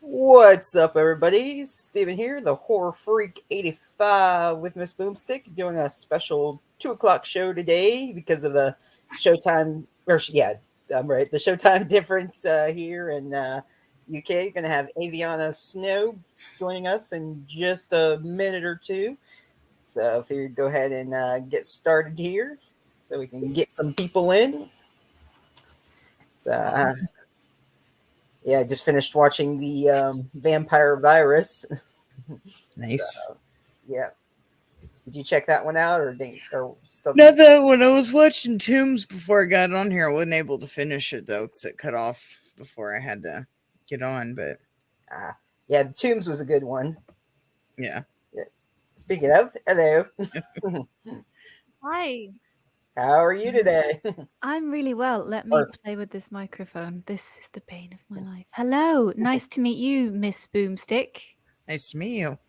What's up, everybody? Steven here, the Horror Freak 85 with Miss Boomstick, doing a special 2 o'clock show today because of the Showtime, I'm right, the Showtime difference here in UK. Going to have Ayvianna Snow joining us in just a minute or two. So, if you go ahead and get started here so we can get some people in. So, Awesome. yeah, I just finished watching the Vampire Virus. So, Nice. yeah. Did you check that one out, or Not something? that when I was watching Tombs before I got on here, I wasn't able to finish it though, because it cut off before I had to get on. But Ah, yeah, the Tombs was a good one. yeah, Yeah. Speaking of, hello. Hi, How are you today? I'm really well. Let me Or play with this microphone. This is the bane of my life. Hello, nice to meet you, Miss Boomstick. nice to meet you.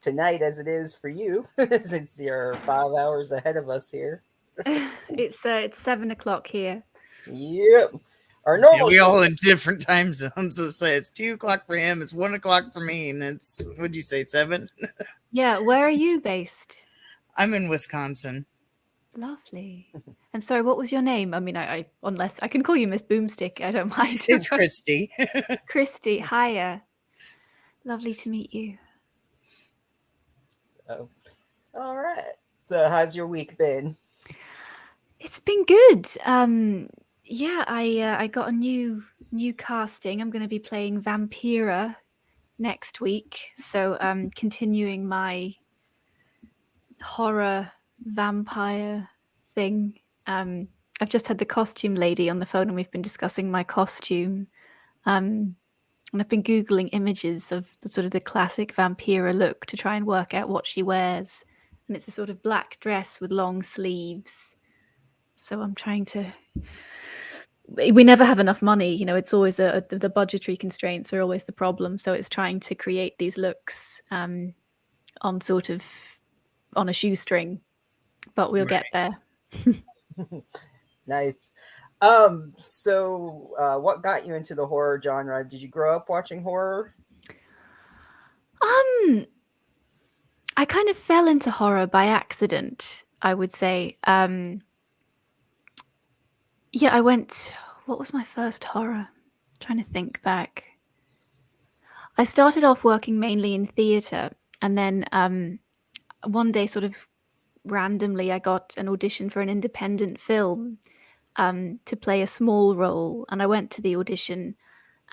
tonight, as it is for you, since you're 5 hours ahead of us here. It's 7 o'clock here. Yep. Our Yeah, normal we show. all in different time zones. So say it's 2 o'clock for him, it's 1 o'clock for me, and it's what'd you say, 7? Yeah, where are you based? I'm in Wisconsin. Lovely. And sorry, what was your name? I mean, I unless I can call you Miss Boomstick, I don't mind. It's Christy. Christy, hiya. Lovely to meet you. So, all right. So, how's your week been? It's been good. Yeah, I got a new casting. I'm going to be playing Vampira next week. So continuing my horror vampire thing. I've just had the costume lady on the phone and we've been discussing my costume. And I've been Googling images of the sort of the classic Vampira look to try and work out what she wears. And it's a sort of black dress with long sleeves. So I'm trying to. We never have enough money, it's always the budgetary constraints are always the problem. So it's trying to create these looks on a shoestring, but we'll get there. Nice. So what got you into the horror genre? Did you grow up watching horror? I kind of fell into horror by accident, I would say. Yeah, I went. What was my first horror? Trying to think back. I started off working mainly in theatre, and then one day, sort of randomly, I got an audition for an independent film to play a small role, and I went to the audition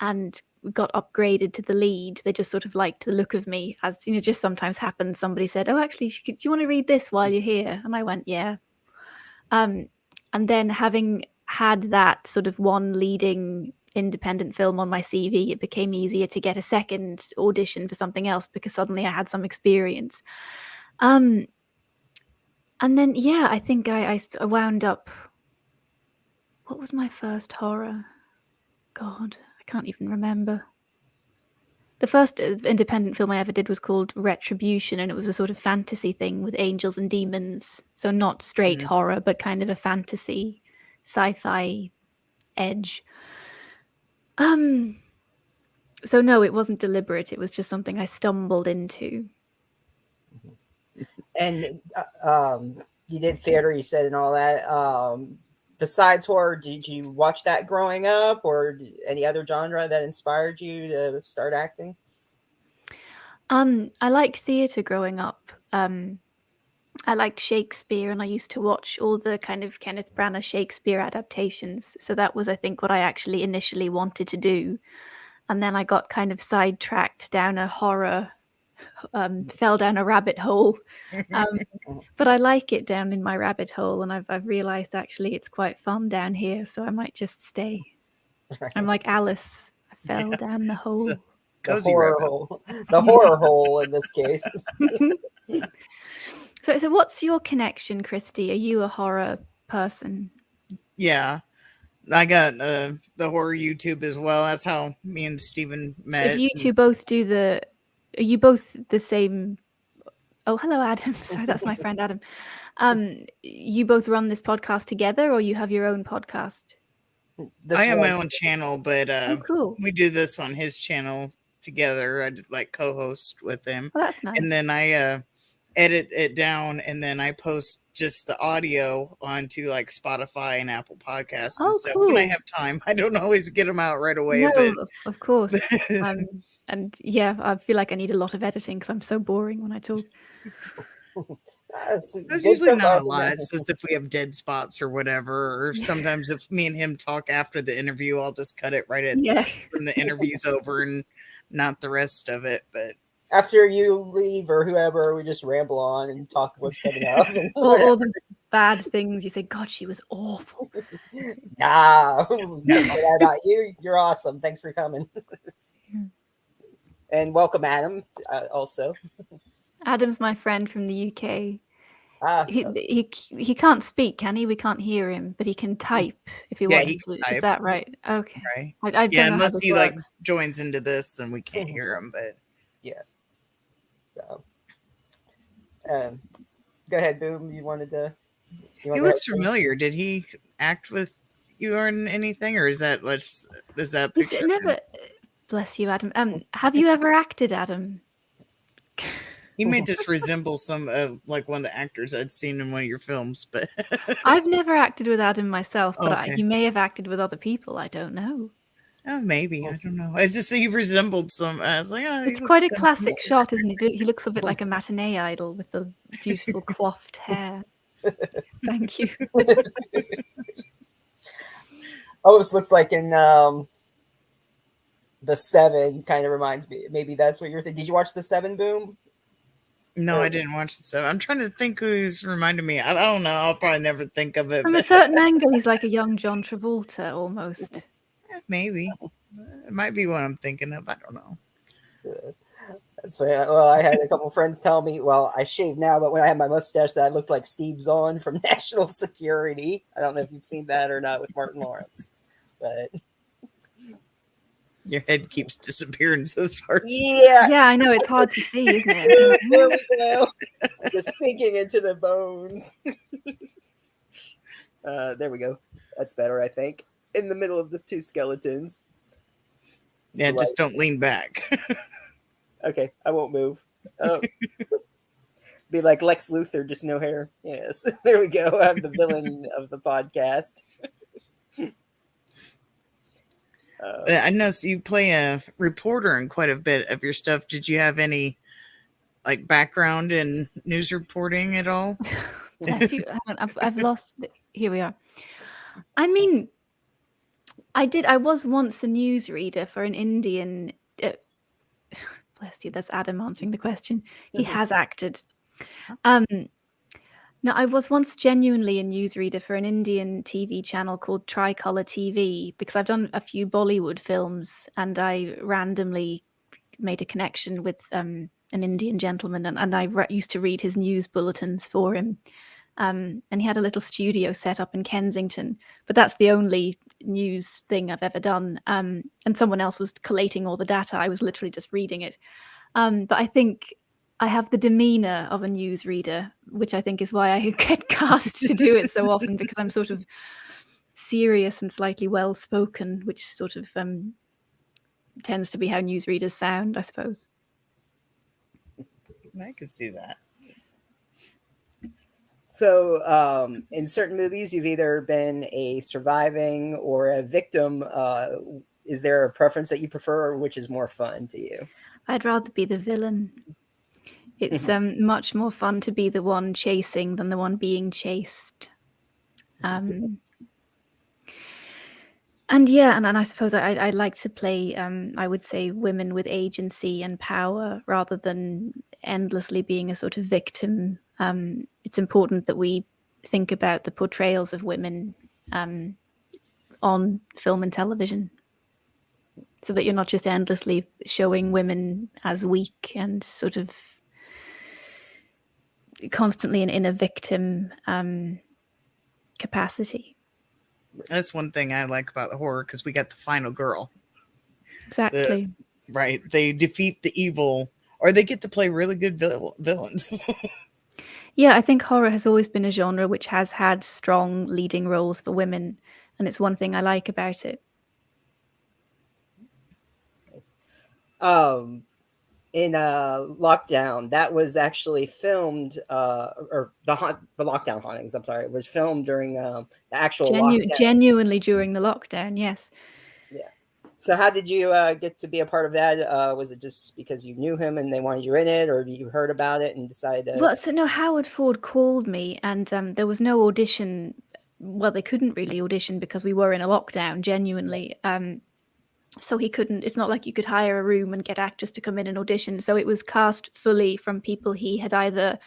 and got upgraded to the lead. They just sort of liked the look of me, as just sometimes happens. Somebody said, "Oh, actually, do you want to read this while you're here?" And I went, "Yeah." And then having had that sort of one leading independent film on my CV, it became easier to get a second audition for something else because suddenly I had some experience. And then, yeah, I think I wound up. What was my first horror? God, I can't even remember. The first independent film I ever did was called Retribution, and it was a sort of fantasy thing with angels and demons. So not straight horror, but kind of a fantasy, sci-fi edge. So no, it wasn't deliberate. It was just something I stumbled into. And you did theater, you said, and all that. Besides horror, did you watch that growing up, or any other genre that inspired you to start acting? I liked theatre growing up. I liked Shakespeare, and I used to watch all the kind of Kenneth Branagh Shakespeare adaptations. So that was, I think, what I actually initially wanted to do. And then I got kind of sidetracked down a horror, fell down a rabbit hole. But I like it down in my rabbit hole, and I've realized actually it's quite fun down here, so I might just stay. I'm like Alice. I fell down the It's a hole. The cozy horror rabbit. hole, the horror hole in this case. So what's your connection, Christy? Are you a horror person? Yeah, I got the horror YouTube as well. That's how me and Steven So met. do you two both do the? Are you both the same? Oh, hello, Adam. Sorry, that's my friend Adam. You both run this podcast together, or you have your own podcast? This I have my one, own channel, but Oh, cool. we do this on his channel together. I just like co-host with him, Well, that's and nice. then I edit it down, and then I post just the audio onto like Spotify and Apple Podcasts and Oh, stuff when I cool. have time. I don't always get them out right away, No, but of course. And yeah, I feel like I need a lot of editing because I'm so boring when I talk. it's there's good usually so not far. a lot. It's just if we have dead spots or whatever, or sometimes if me and him talk after the interview, I'll just cut it right at Yeah. when the interview's over and not the rest of it. But After you leave or whoever, we just ramble on and talk what's coming up and All the bad things you say, God, she was awful. nah, no, can't say that about you. You're awesome. Thanks for coming. And welcome, Adam, also. Adam's my friend from the UK. Ah, He can't speak, can he? We can't hear him, but he can type if he yeah, wants he to. can Is type, that right? Okay. right? I Yeah, don't know how unless this he like works. joins into this and we can't hear him. But yeah. So, um, go ahead, Boom. You wanted to. You he want to looks go ahead? familiar. Did he act with you or in anything, or is that He's picture? never. Bless you, Adam. Have you ever acted, Adam? He may just resemble some like one of the actors I'd seen in one of your films, but I've never acted with Adam myself, but okay. he may have acted with other people. I don't know. Oh, maybe. I don't know. I just he resembled some. I was like, oh, he It's looks quite a kind of classic familiar. shot, isn't he? He looks a bit like a matinee idol with the beautiful coiffed hair. Thank you. Almost looks like in the Seven. Kind of reminds me. Maybe that's what you're thinking. Did you watch the Seven, Boom? No, I didn't watch the stuff. I'm trying to think who's reminded me. I don't know. I'll probably never think of it, From a but certain angle, he's like a young John Travolta almost. maybe it might be what I'm thinking of. I don't know. That's right. Well, I had a couple friends tell me, well, I shave now, but when I had my mustache, that I looked like Steve Zahn from National Security. I don't know if you've seen that or not with Martin Lawrence, but Your head keeps disappearing as far. yeah, Yeah, I know, it's hard to see, isn't it? there we go. Just sinking into the bones. There we go. That's better, I think. In the middle of the two skeletons. Yeah, just don't lean back. Okay, I won't move. Oh. Be like Lex Luthor, just no hair. Yes, there we go. I'm the villain of the podcast. I noticed you play a reporter in quite a bit of your stuff. Did you have any like background in news reporting at all? Bless you. I've lost. Here we are. I mean, I was once a newsreader for an Indian. Bless you. That's Adam answering the question. He has acted. No, I was once genuinely a newsreader for an Indian TV channel called Tricolor TV because I've done a few Bollywood films and I randomly made a connection with an Indian gentleman and I used to read his news bulletins for him. And he had a little studio set up in Kensington, but that's the only news thing I've ever done. And someone else was collating all the data. I was literally just reading it. But I think I have the demeanor of a newsreader, which I think is why I get cast to do it so often because I'm sort of serious and slightly well-spoken, which sort of tends to be how newsreaders sound, I suppose. I could see that. So, in certain movies, you've either been a surviving or a victim. Is there a preference that you prefer, or which is more fun to you? I'd rather be the villain. It's much more fun to be the one chasing than the one being chased. And yeah, and I suppose I like to play, I would say, women with agency and power rather than endlessly being a sort of victim. It's important that we think about the portrayals of women on film and television so that you're not just endlessly showing women as weak and sort of constantly in a victim capacity. That's one thing I like about the horror because we got the final girl. Exactly. Right. They defeat the evil, or they get to play really good villains. Yeah, I think horror has always been a genre which has had strong leading roles for women. and it's one thing I like about it. In Lockdown, that was actually filmed, or the Lockdown Hauntings, I'm sorry, was filmed during the actual lockdown. Genuinely during the lockdown, yes. Yeah. So how did you get to be a part of that? Was it just because you knew him and they wanted you in it, or you heard about it and decided to... Well, so no, Howard Ford called me, and there was no audition. Well, they couldn't really audition because we were in a lockdown, genuinely. So he couldn't, it's not like you could hire a room and get actors to come in and audition. So it was cast fully from people he had either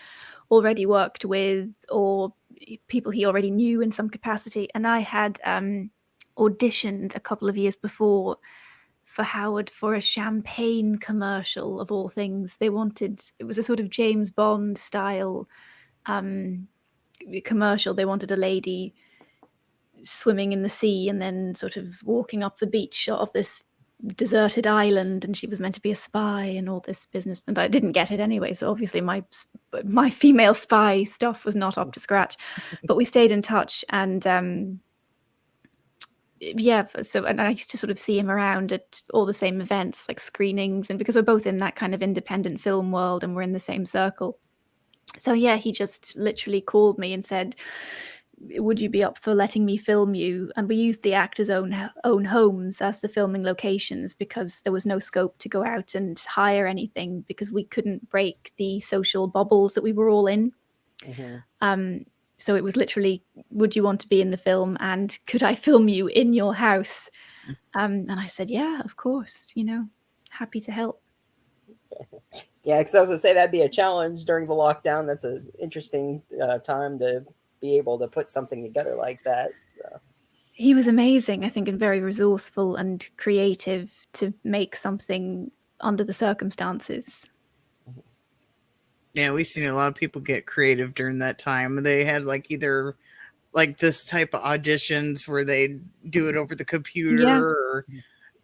already worked with or people he already knew in some capacity. And I had auditioned a couple of years before for Howard for a champagne commercial, of all things. It was a sort of James Bond style commercial. They wanted a lady swimming in the sea and then sort of walking up the beach shot of this deserted island, and she was meant to be a spy and all this business, and I didn't get it anyway, so obviously my female spy stuff was not up to scratch. But we stayed in touch, and and I used to sort of see him around at all the same events, like screenings, and because we're both in that kind of independent film world and we're in the same circle. So yeah, he just literally called me and said, would you be up for letting me film you? And we used the actors' own homes as the filming locations because there was no scope to go out and hire anything because we couldn't break the social bubbles that we were all in. Mm-hmm. So it was literally, would you want to be in the film and could I film you in your house? And I said, yeah, of course, happy to help. Yeah, because I was going to say that'd be a challenge during the lockdown. That's an interesting time to be able to put something together like that. So. He was amazing, I think, and very resourceful and creative to make something under the circumstances. Yeah, we've seen a lot of people get creative during that time. They had either this type of auditions where they'd do it over the computer, or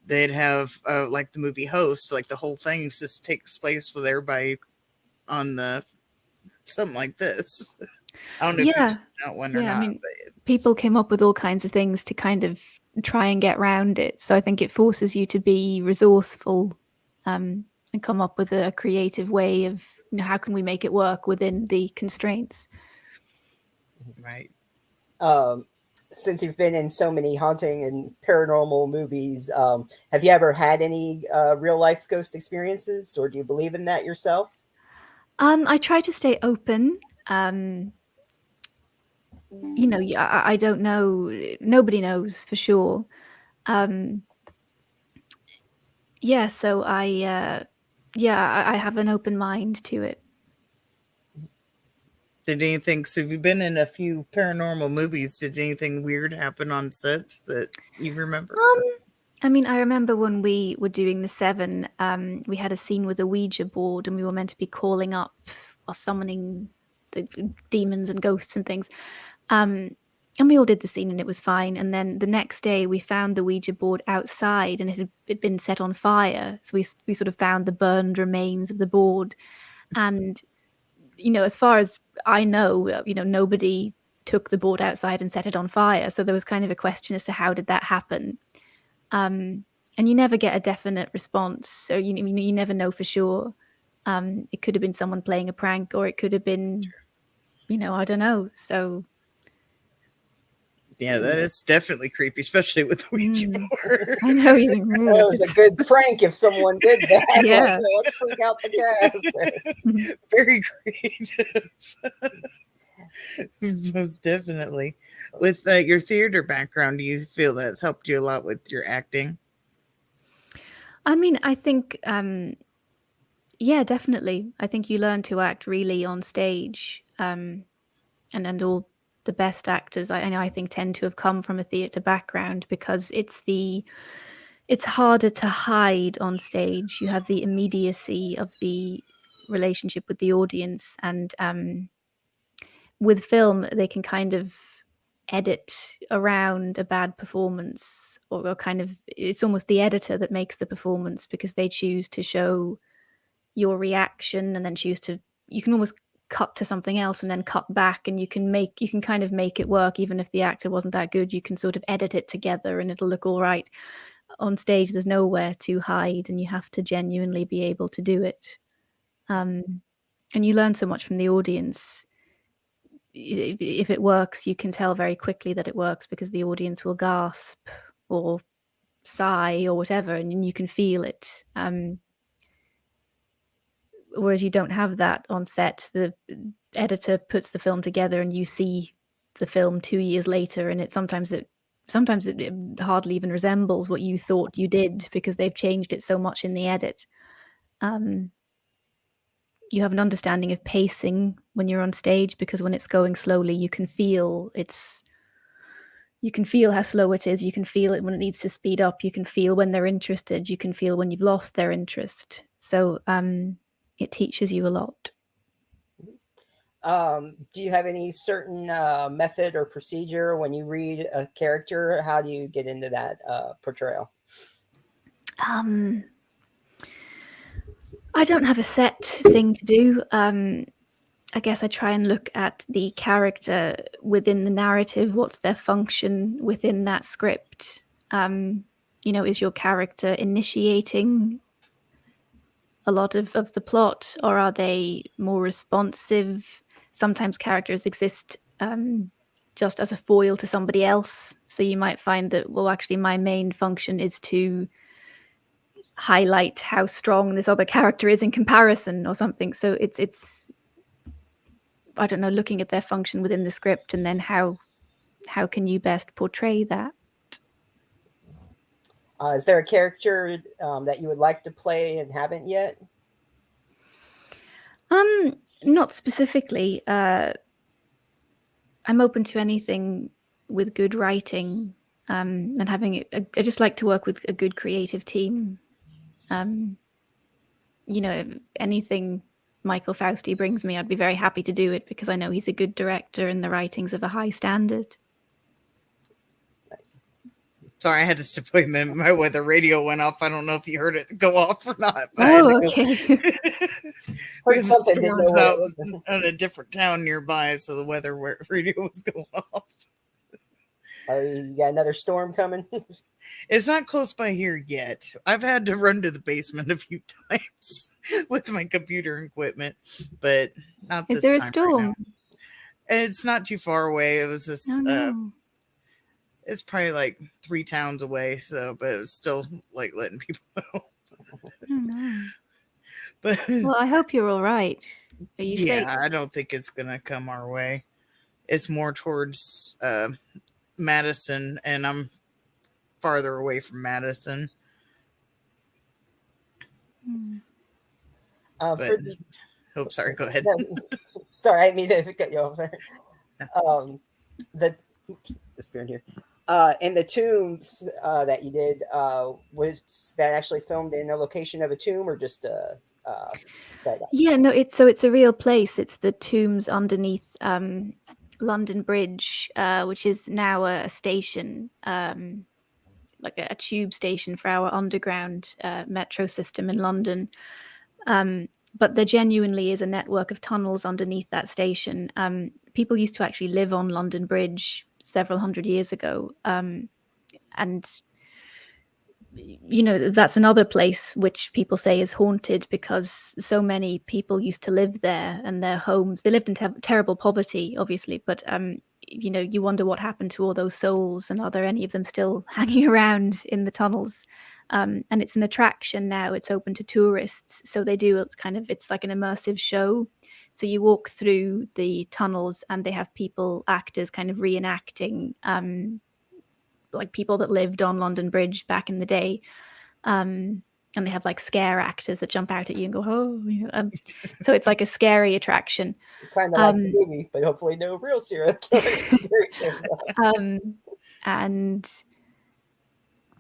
they'd have like the movie Host, like the whole thing just takes place with everybody on something like this. I don't know if you've seen that one or not. I mean, people came up with all kinds of things to kind of try and get around it. So I think it forces you to be resourceful and come up with a creative way of how can we make it work within the constraints. Right. Since you've been in so many haunting and paranormal movies, have you ever had any real life ghost experiences, or do you believe in that yourself? I try to stay open. I don't know. Nobody knows for sure. So I have an open mind to it. Did anything, so you've been in a few paranormal movies, did anything weird happen on sets that you remember? I mean, I remember when we were doing the Seven, we had a scene with a Ouija board and we were meant to be calling up or summoning the demons and ghosts and things. And we all did the scene and it was fine. And then the next day we found the Ouija board outside and it had been set on fire. So we sort of found the burned remains of the board. And, as far as I know, nobody took the board outside and set it on fire. So there was kind of a question as to how did that happen? And you never get a definite response. So, you never know for sure. It could have been someone playing a prank or it could have been, I don't know. So... Yeah, that is definitely creepy, especially with the Ouija board. I know. It was a good prank if someone did that. Yeah. Let's freak out the cast. Very creative. Most definitely. With your theater background, do you feel that's helped you a lot with your acting? I mean, I think, definitely. I think you learn to act really on stage, and all the best actors I think tend to have come from a theatre background because it's harder to hide on stage. You have the immediacy of the relationship with the audience, and with film they can kind of edit around a bad performance or kind of it's almost the editor that makes the performance because they choose to show your reaction and then you can almost cut to something else and then cut back, and you can kind of make it work. Even if the actor wasn't that good, you can sort of edit it together and it'll look all right. On stage, there's nowhere to hide, and you have to genuinely be able to do it. And you learn so much from the audience. If it works, you can tell very quickly that it works because the audience will gasp or sigh or whatever, and you can feel it. Whereas you don't have that on set. The editor puts the film together and you see the film 2 years later, and sometimes it hardly even resembles what you thought you did because they've changed it so much in the edit. You have an understanding of pacing when you're on stage, because when it's going slowly, you can feel how slow it is. You can feel it when it needs to speed up. You can feel when they're interested. You can feel when you've lost their interest. So it teaches you a lot. Do you have any certain method or procedure when you read a character? How do you get into that portrayal? I don't have a set thing to do. I guess I try and look at the character within the narrative. What's their function within that script? Is your character initiating a lot of the plot, or are they more responsive? Sometimes characters exist just as a foil to somebody else. So you might find that, well, actually my main function is to highlight how strong this other character is in comparison or something. So it's I don't know, looking at their function within the script, and then how can you best portray that? Is there a character that you would like to play and haven't yet? Not specifically. I'm open to anything with good writing, and having I just like to work with a good creative team. Anything Michael Fausti brings me, I'd be very happy to do it because I know he's a good director and the writing's of a high standard. Nice. Sorry, I had to step away a minute. My weather radio went off. I don't know if you heard it go off or not. Oh, okay. Heard something, didn't know what it was. In a different town nearby, so the weather radio was going off. You got another storm coming? It's not close by here yet. I've had to run to the basement a few times with my computer equipment, but not this time. Is there a storm? Right now. It's not too far away. It was this. Oh, no. It's probably like 3 towns away. So, but it was still like letting people know. Oh, no. But well, I hope you're all right. Are you safe? I don't think it's gonna come our way. It's more towards Madison, and I'm farther away from Madison. Sorry, go ahead. Sorry, I didn't mean to cut you off there. Disappearing here. And the tombs that you did, was that actually filmed in a location of a tomb, or just Yeah, no, it's a real place. It's the tombs underneath London Bridge, which is now a station, like a tube station for our underground metro system in London. But there genuinely is a network of tunnels underneath that station. People used to actually live on London Bridge several hundred years ago. And, that's another place which people say is haunted because so many people used to live there, and their homes, they lived in terrible poverty, obviously, but you wonder what happened to all those souls, and are there any of them still hanging around in the tunnels? And it's an attraction now. It's open to tourists, so they do it's like an immersive show. So you walk through the tunnels and they have actors kind of reenacting like people that lived on London Bridge back in the day. And they have like scare actors that jump out at you and go, oh, so it's like a scary attraction. Kind of like the movie, but hopefully no real serial killer. And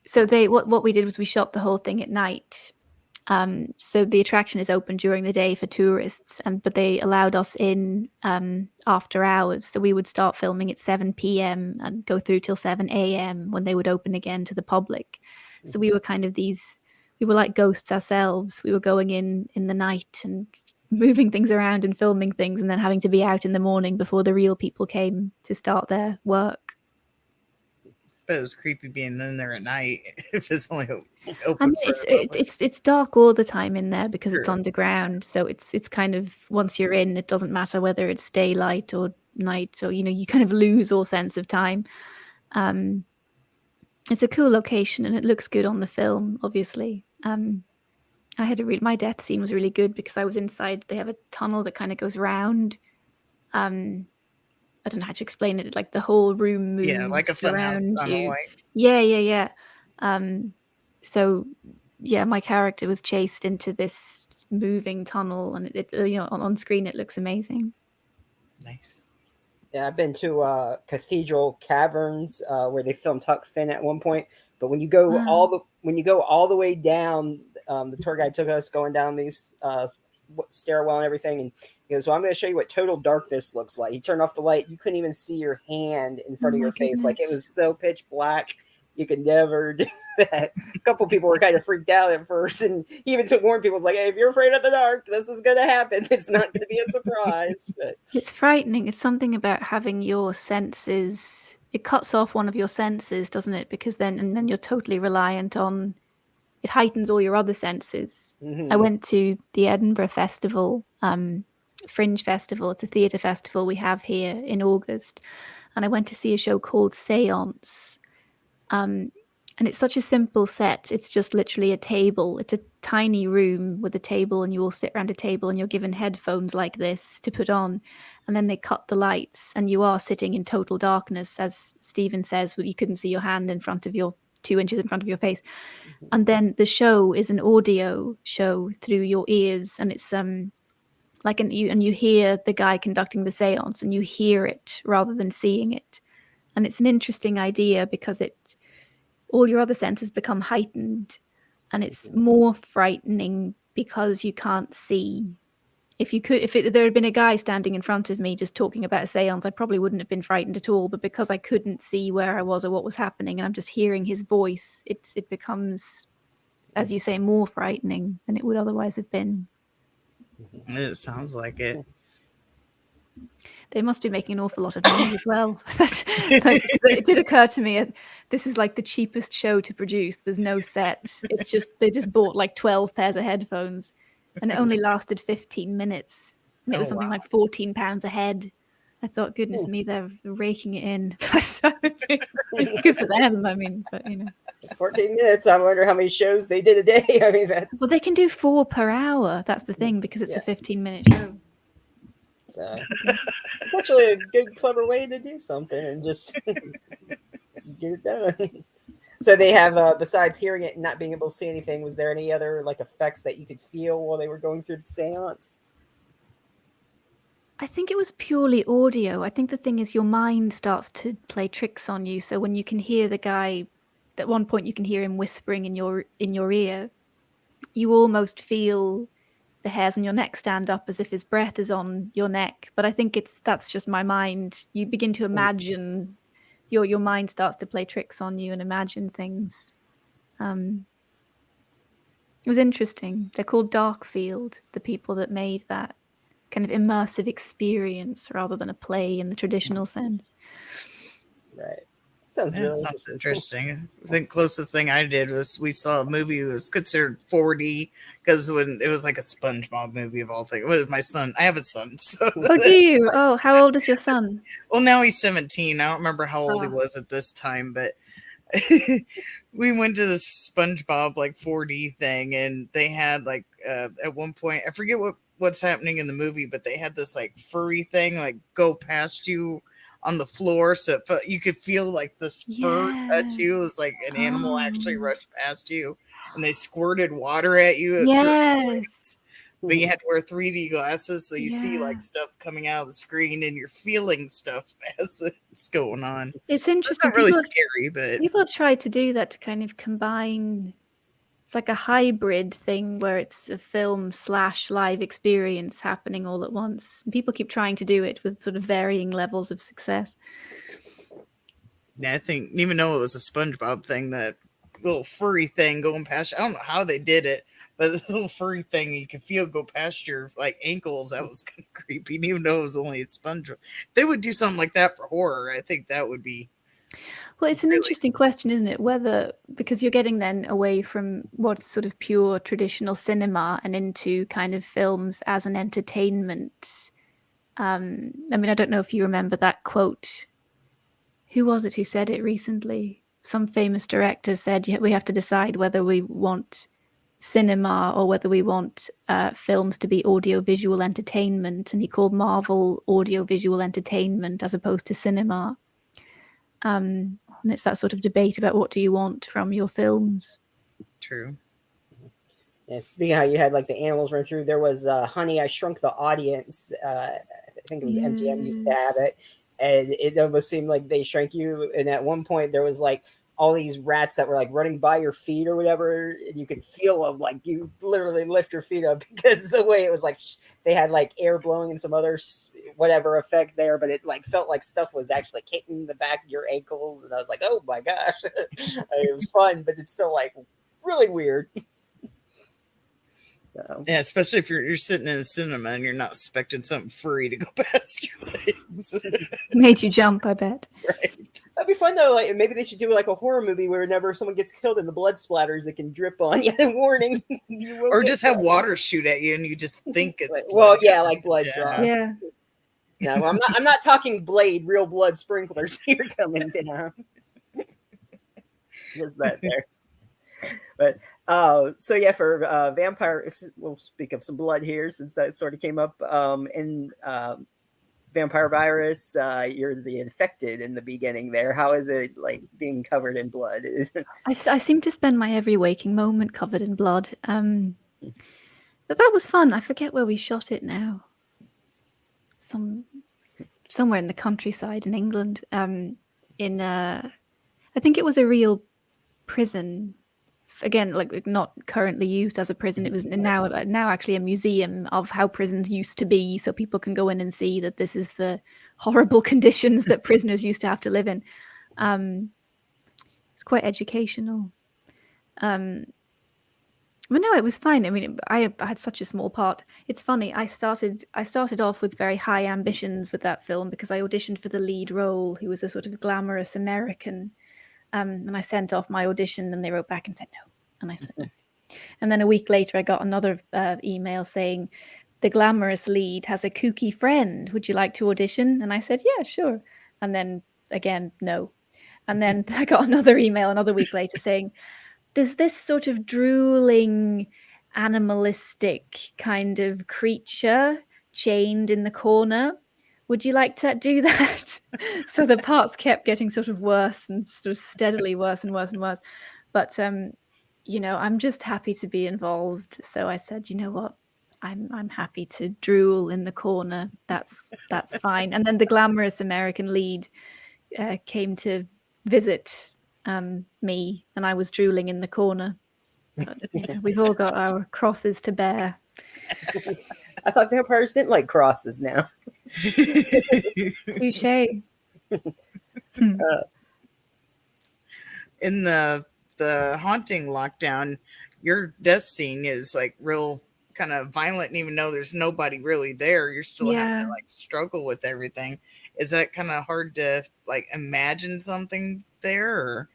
so what we did was we shot the whole thing at night. So the attraction is open during the day for tourists, but they allowed us in after hours. So we would start filming at 7 p.m. and go through till 7 a.m. when they would open again to the public. So we were we were like ghosts ourselves. We were going in the night and moving things around and filming things, and then having to be out in the morning before the real people came to start their work. But it was creepy being in there at night if it's only I open mean, for a moment. it's dark all the time in there because it's True. underground. So it's kind of, once you're in, it doesn't matter whether it's daylight or night, or you kind of lose all sense of time. It's a cool location and it looks good on the film, obviously. I had my death scene was really good because I was inside. They have a tunnel that kind of goes round. I don't know how to explain it. Like the whole room Yeah, like a moves funhouse around tunnel, you. like. Yeah. So yeah, my character was chased into this moving tunnel, and it on screen it looks amazing. Nice. Yeah, I've been to Cathedral Caverns where they filmed Huck Finn at one point. But when you go all the way down, the tour guide took us going down these stairwell and everything, and he goes, "Well, I'm going to show you what total darkness looks like." He turned off the light; you couldn't even see your hand in front of your face. Like it was so pitch black, you could never do that. A couple people were kind of freaked out at first, and he even warned people, "Like, hey, if you're afraid of the dark, this is going to happen. It's not going to be a surprise." But it's frightening. It's something about having your senses. It cuts off one of your senses, doesn't it? Because then you're totally reliant on. It heightens all your other senses. I went to the Edinburgh Festival, Fringe Festival. It's a theatre festival we have here in August, and I went to see a show called Seance. And it's such a simple set. It's just literally a table. It's a tiny room with a table, and you all sit around a table, and you're given headphones like this to put on. And then they cut the lights, and you are sitting in total darkness, as Stephen says. You couldn't see your hand in front of your 2 inches in front of your face. And then the show is an audio show through your ears, and it's like you hear the guy conducting the seance, and you hear it rather than seeing it. And it's an interesting idea because all your other senses become heightened, and it's more frightening because you can't see. If there had been a guy standing in front of me just talking about a seance, I probably wouldn't have been frightened at all. But because I couldn't see where I was or what was happening, and I'm just hearing his voice, it becomes, as you say, more frightening than it would otherwise have been. It sounds like it. They must be making an awful lot of money as well. It did occur to me, this is like the cheapest show to produce. There's no sets. It's just, they just bought like 12 pairs of headphones, and it only lasted 15 minutes. And it was something like £14 a head. I thought, goodness me, they're raking it in. It's good for them. I mean, but 14 minutes. I wonder how many shows they did a day. I mean, well, they can do 4 per hour. That's the thing, because it's a 15-minute show. So it's actually a good, clever way to do something and just get it done. So they have, besides hearing it and not being able to see anything, was there any other like effects that you could feel while they were going through the seance? I think it was purely audio. I think the thing is your mind starts to play tricks on you. So when you can hear the guy, at one point you can hear him whispering in your ear, you almost feel the hairs on your neck stand up as if his breath is on your neck. But I think that's just my mind. You begin to imagine, your mind starts to play tricks on you and imagine things. It was interesting. They're called Darkfield, the people that made that kind of immersive experience rather than a play in the traditional sense. Right. Sounds really interesting. I think closest thing I did was we saw a movie that was considered 4D because when it was like a SpongeBob movie of all things. It was my son. I have a son. So. Oh, do you? Oh, how old is your son? Well, now he's 17. I don't remember how old he was at this time, but we went to this SpongeBob like 4D thing, and they had like at one point, I forget what's happening in the movie, but they had this like furry thing like go past you on the floor, so you could feel like the spur touch you. It was like an animal actually rushed past you, and they squirted water at you at certain points. But you had to wear 3D glasses, so you see like stuff coming out of the screen, and you're feeling stuff as it's going on. It's interesting. It's not really scary, but people have tried to do that to kind of combine. It's like a hybrid thing where it's a film / live experience happening all at once. And people keep trying to do it with sort of varying levels of success. Yeah, I think even though it was a SpongeBob thing, that little furry thing going past. I don't know how they did it, but this little furry thing you can feel go past your like ankles. That was kind of creepy, even though it was only a sponge. If they would do something like that for horror, I think that would be. Well, it's an Really? interesting question, isn't it? Whether, because you're getting then away from what's sort of pure traditional cinema and into kind of films as an entertainment. I mean, I don't know if you remember that quote. Who was it who said it recently? Some famous director said, "We have to decide whether we want cinema or whether we want films to be audiovisual entertainment." And he called Marvel audiovisual entertainment as opposed to cinema. And it's that sort of debate about what do you want from your films. True. Yeah, speaking of how you had like the animals run through, there was Honey, I Shrunk the Audience. I think it was MGM used to have it, and it almost seemed like they shrank you. And at one point, there was like all these rats that were like running by your feet or whatever, and you could feel them. Like you literally lift your feet up because the way it was like they had like air blowing and some other whatever effect there, but it like felt like stuff was actually kicking the back of your ankles, and I was like, oh my gosh, it was fun, but it's still like really weird. So. Yeah, especially if you're sitting in a cinema and you're not expecting something furry to go past your legs. Made you jump, I bet. Right. That'd be fun though. Like maybe they should do like a horror movie where whenever someone gets killed and the blood splatters, it can drip on you. Warning. You will or just have water shoot at you and you just think it's blood. Well, yeah, like blood drop. Yeah. No, I'm not talking Blade, real blood sprinklers here coming down. Just that there. But so yeah, for vampire, we'll speak of some blood here since that sort of came up in vampire virus. You're the infected in the beginning there. How is it like being covered in blood? I seem to spend my every waking moment covered in blood. But that was fun. I forget where we shot it now. Somewhere in the countryside in England. I think it was a real prison. Again, like not currently used as a prison. It was now actually a museum of how prisons used to be, so people can go in and see that this is the horrible conditions that prisoners used to have to live in. It's quite educational. But no, it was fine. I mean, I had such a small part. It's funny. I started off with very high ambitions with that film because I auditioned for the lead role, who was a sort of glamorous American. And I sent off my audition, and they wrote back and said no. And I said no. And then a week later, I got another email saying, the glamorous lead has a kooky friend. Would you like to audition? And I said, yeah, sure. And then again, no. And then I got another email another week later saying, there's this sort of drooling, animalistic kind of creature chained in the corner. Would you like to do that? So the parts kept getting sort of worse and sort of steadily worse and worse and worse. But, I'm just happy to be involved. So I said, you know what? I'm happy to drool in the corner. That's fine. And then the glamorous American lead came to visit me, and I was drooling in the corner. But, we've all got our crosses to bear. I thought vampires didn't like crosses now. Touche. In the haunting lockdown, your death scene is like real kind of violent, and even though there's nobody really there, you're still having to like struggle with everything. Is that kind of hard to like imagine something there? Or?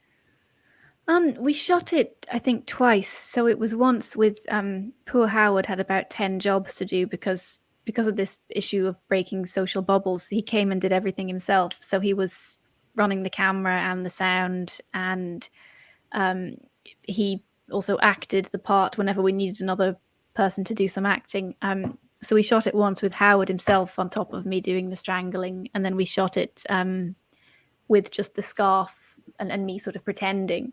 We shot it, I think, twice. So it was once with poor Howard had about 10 jobs to do because of this issue of breaking social bubbles. He came and did everything himself. So he was running the camera and the sound, and he also acted the part whenever we needed another person to do some acting. So we shot it once with Howard himself on top of me doing the strangling, and then we shot it with just the scarf and me sort of pretending.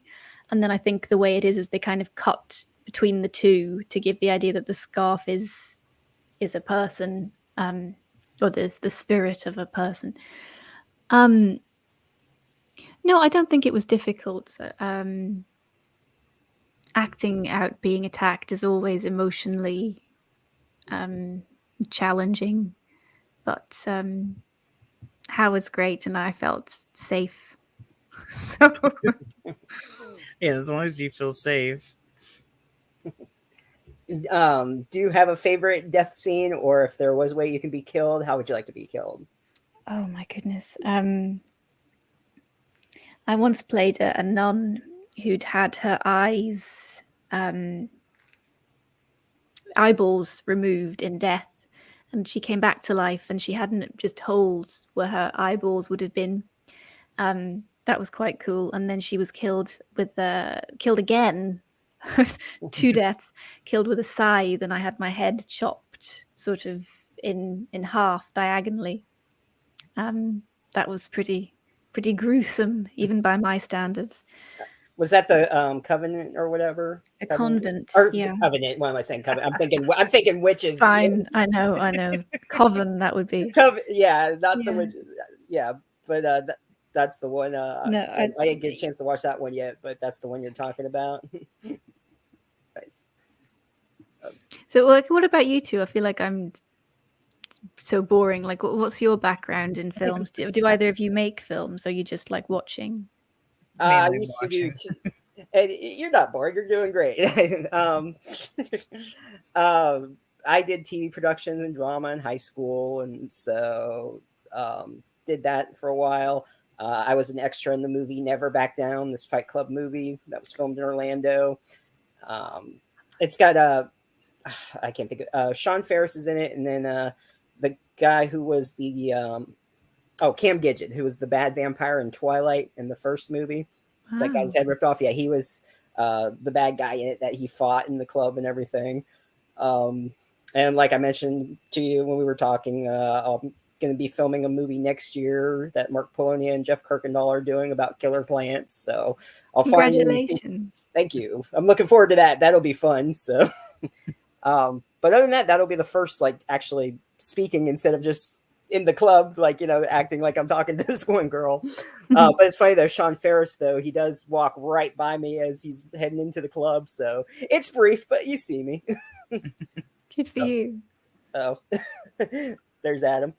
And then I think the way it is they kind of cut between the two to give the idea that the scarf is a person, or there's the spirit of a person. No, I don't think it was difficult. Acting out being attacked is always emotionally challenging, but Howard's great, and I felt safe. So Yeah, as long as you feel safe. Do you have a favorite death scene, or if there was a way you can be killed, how would you like to be killed? Oh my goodness. I once played a nun who'd had her eyeballs removed in death, and she came back to life, and she hadn't just holes where her eyeballs would have been. That was quite cool. And then she was killed killed again, 2 deaths, killed with a scythe, and I had my head chopped sort of in half diagonally. That was pretty gruesome, even by my standards. Was that the Covenant or whatever? A Covenant convent, or the yeah. Covenant? What am I saying? Covenant. I'm thinking witches. Fine, I know. Coven, that would be. Yeah, not the Yeah. witches. Yeah, but that's the one. No, I didn't get a chance to watch that one yet, but that's the one you're talking about. Nice. So, like, what about you two? I feel like I'm so boring. Like, what's your background in films? Do either of you make films, or you just like watching? I Mainly used to do. watching. And you're not bored. You're doing great. I did TV productions and drama in high school, and so did that for a while. I was an extra in the movie Never Back Down, this Fight Club movie that was filmed in Orlando. It's got I can't think of Sean Ferris is in it, and then the guy who was the Cam Gidget, who was the bad vampire in Twilight in the first movie. That Wow. guy's head ripped off. Yeah, he was the bad guy in it that he fought in the club and everything. And like I mentioned to you when we were talking, I'm going to be filming a movie next year that Mark Polonia and Jeff Kirkendall are doing about killer plants. So I'll finally. Congratulations. Thank you. I'm looking forward to that. That'll be fun. So, but other than that, that'll be the first like actually speaking instead of just in the club, like, acting like I'm talking to this one girl. But it's funny though, Sean Ferris, though, he does walk right by me as he's heading into the club. So it's brief, but you see me. Good for you. Oh, there's Adam.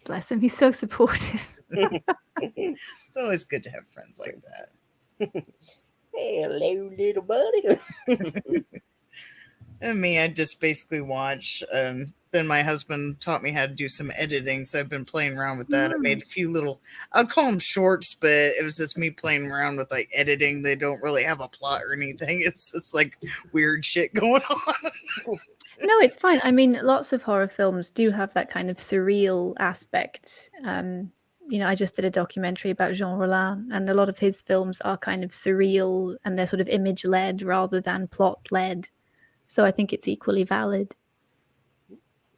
Bless him. He's so supportive. It's always good to have friends like that. Hey, hello, little buddy. And me, I just basically watch. Then my husband taught me how to do some editing, so I've been playing around with that. I made a few little, I'll call them shorts, but it was just me playing around with like editing. They don't really have a plot or anything. It's just like weird shit going on. No, it's fine. I mean, lots of horror films do have that kind of surreal aspect. I just did a documentary about Jean Rollin, and a lot of his films are kind of surreal, and they're sort of image-led rather than plot-led. So I think it's equally valid.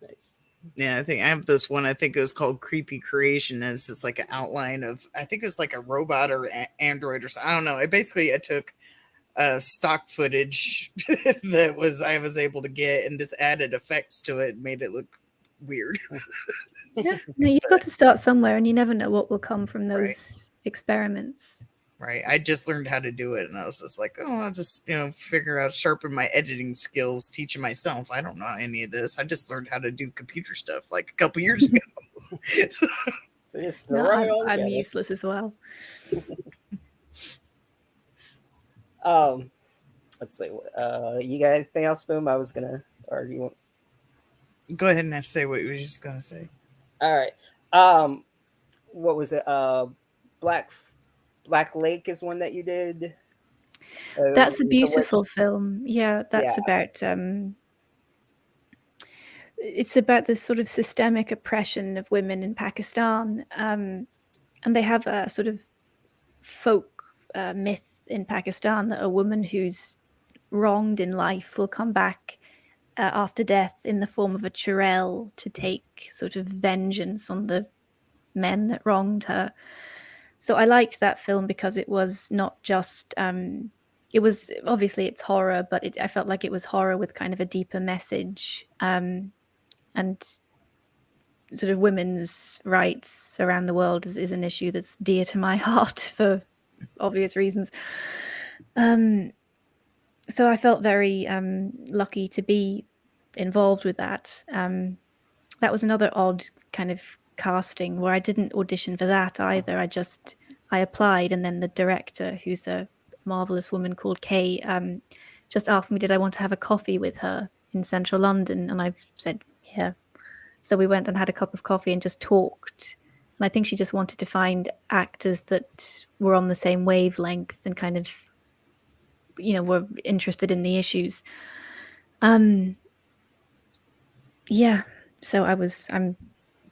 Nice. Yeah, I think I have this one. I think it was called Creepy Creation. And it's just like an outline of, I think it was like a robot or android or something. I don't know. I took stock footage that I was able to get and just added effects to it and made it look weird. Yeah, no, you've got to start somewhere, and you never know what will come from those experiments. Right. I just learned how to do it, and I was just like, oh, I'll just, figure out, sharpen my editing skills, teaching myself. I don't know any of this. I just learned how to do computer stuff like a couple years ago. So just No, throw it all I'm together. useless as well. Let's see. You got anything else, Boom? I was gonna, or you want? Go ahead and say what you were just gonna say. All right. What was it? Black Lake is one that you did. That's a beautiful film. Yeah, that's about it's about this sort of systemic oppression of women in Pakistan, and they have a sort of folk myth in Pakistan that a woman who's wronged in life will come back after death in the form of a churel to take sort of vengeance on the men that wronged her. So I liked that film because it was not just it was obviously it's horror, but I felt like it was horror with kind of a deeper message, and sort of women's rights around the world is an issue that's dear to my heart for obvious reasons. So I felt very lucky to be involved with that. That was another odd kind of casting where I didn't audition for that either. I applied, and then the director, who's a marvelous woman called Kay, just asked me, did I want to have a coffee with her in central London? And I've said, yeah. So we went and had a cup of coffee and just talked. And I think she just wanted to find actors that were on the same wavelength and kind of, were interested in the issues. Yeah. So I'm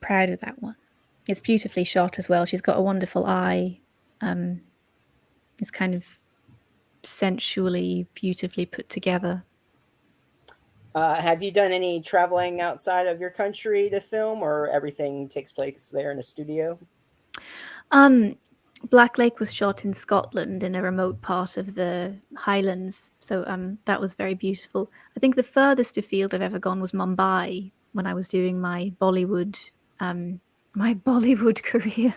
proud of that one. It's beautifully shot as well. She's got a wonderful eye. It's kind of sensually, beautifully put together. Have you done any traveling outside of your country to film, or everything takes place there in a studio? Black Lake was shot in Scotland in a remote part of the Highlands, so that was very beautiful. I think the furthest afield I've ever gone was Mumbai when I was doing my Bollywood career.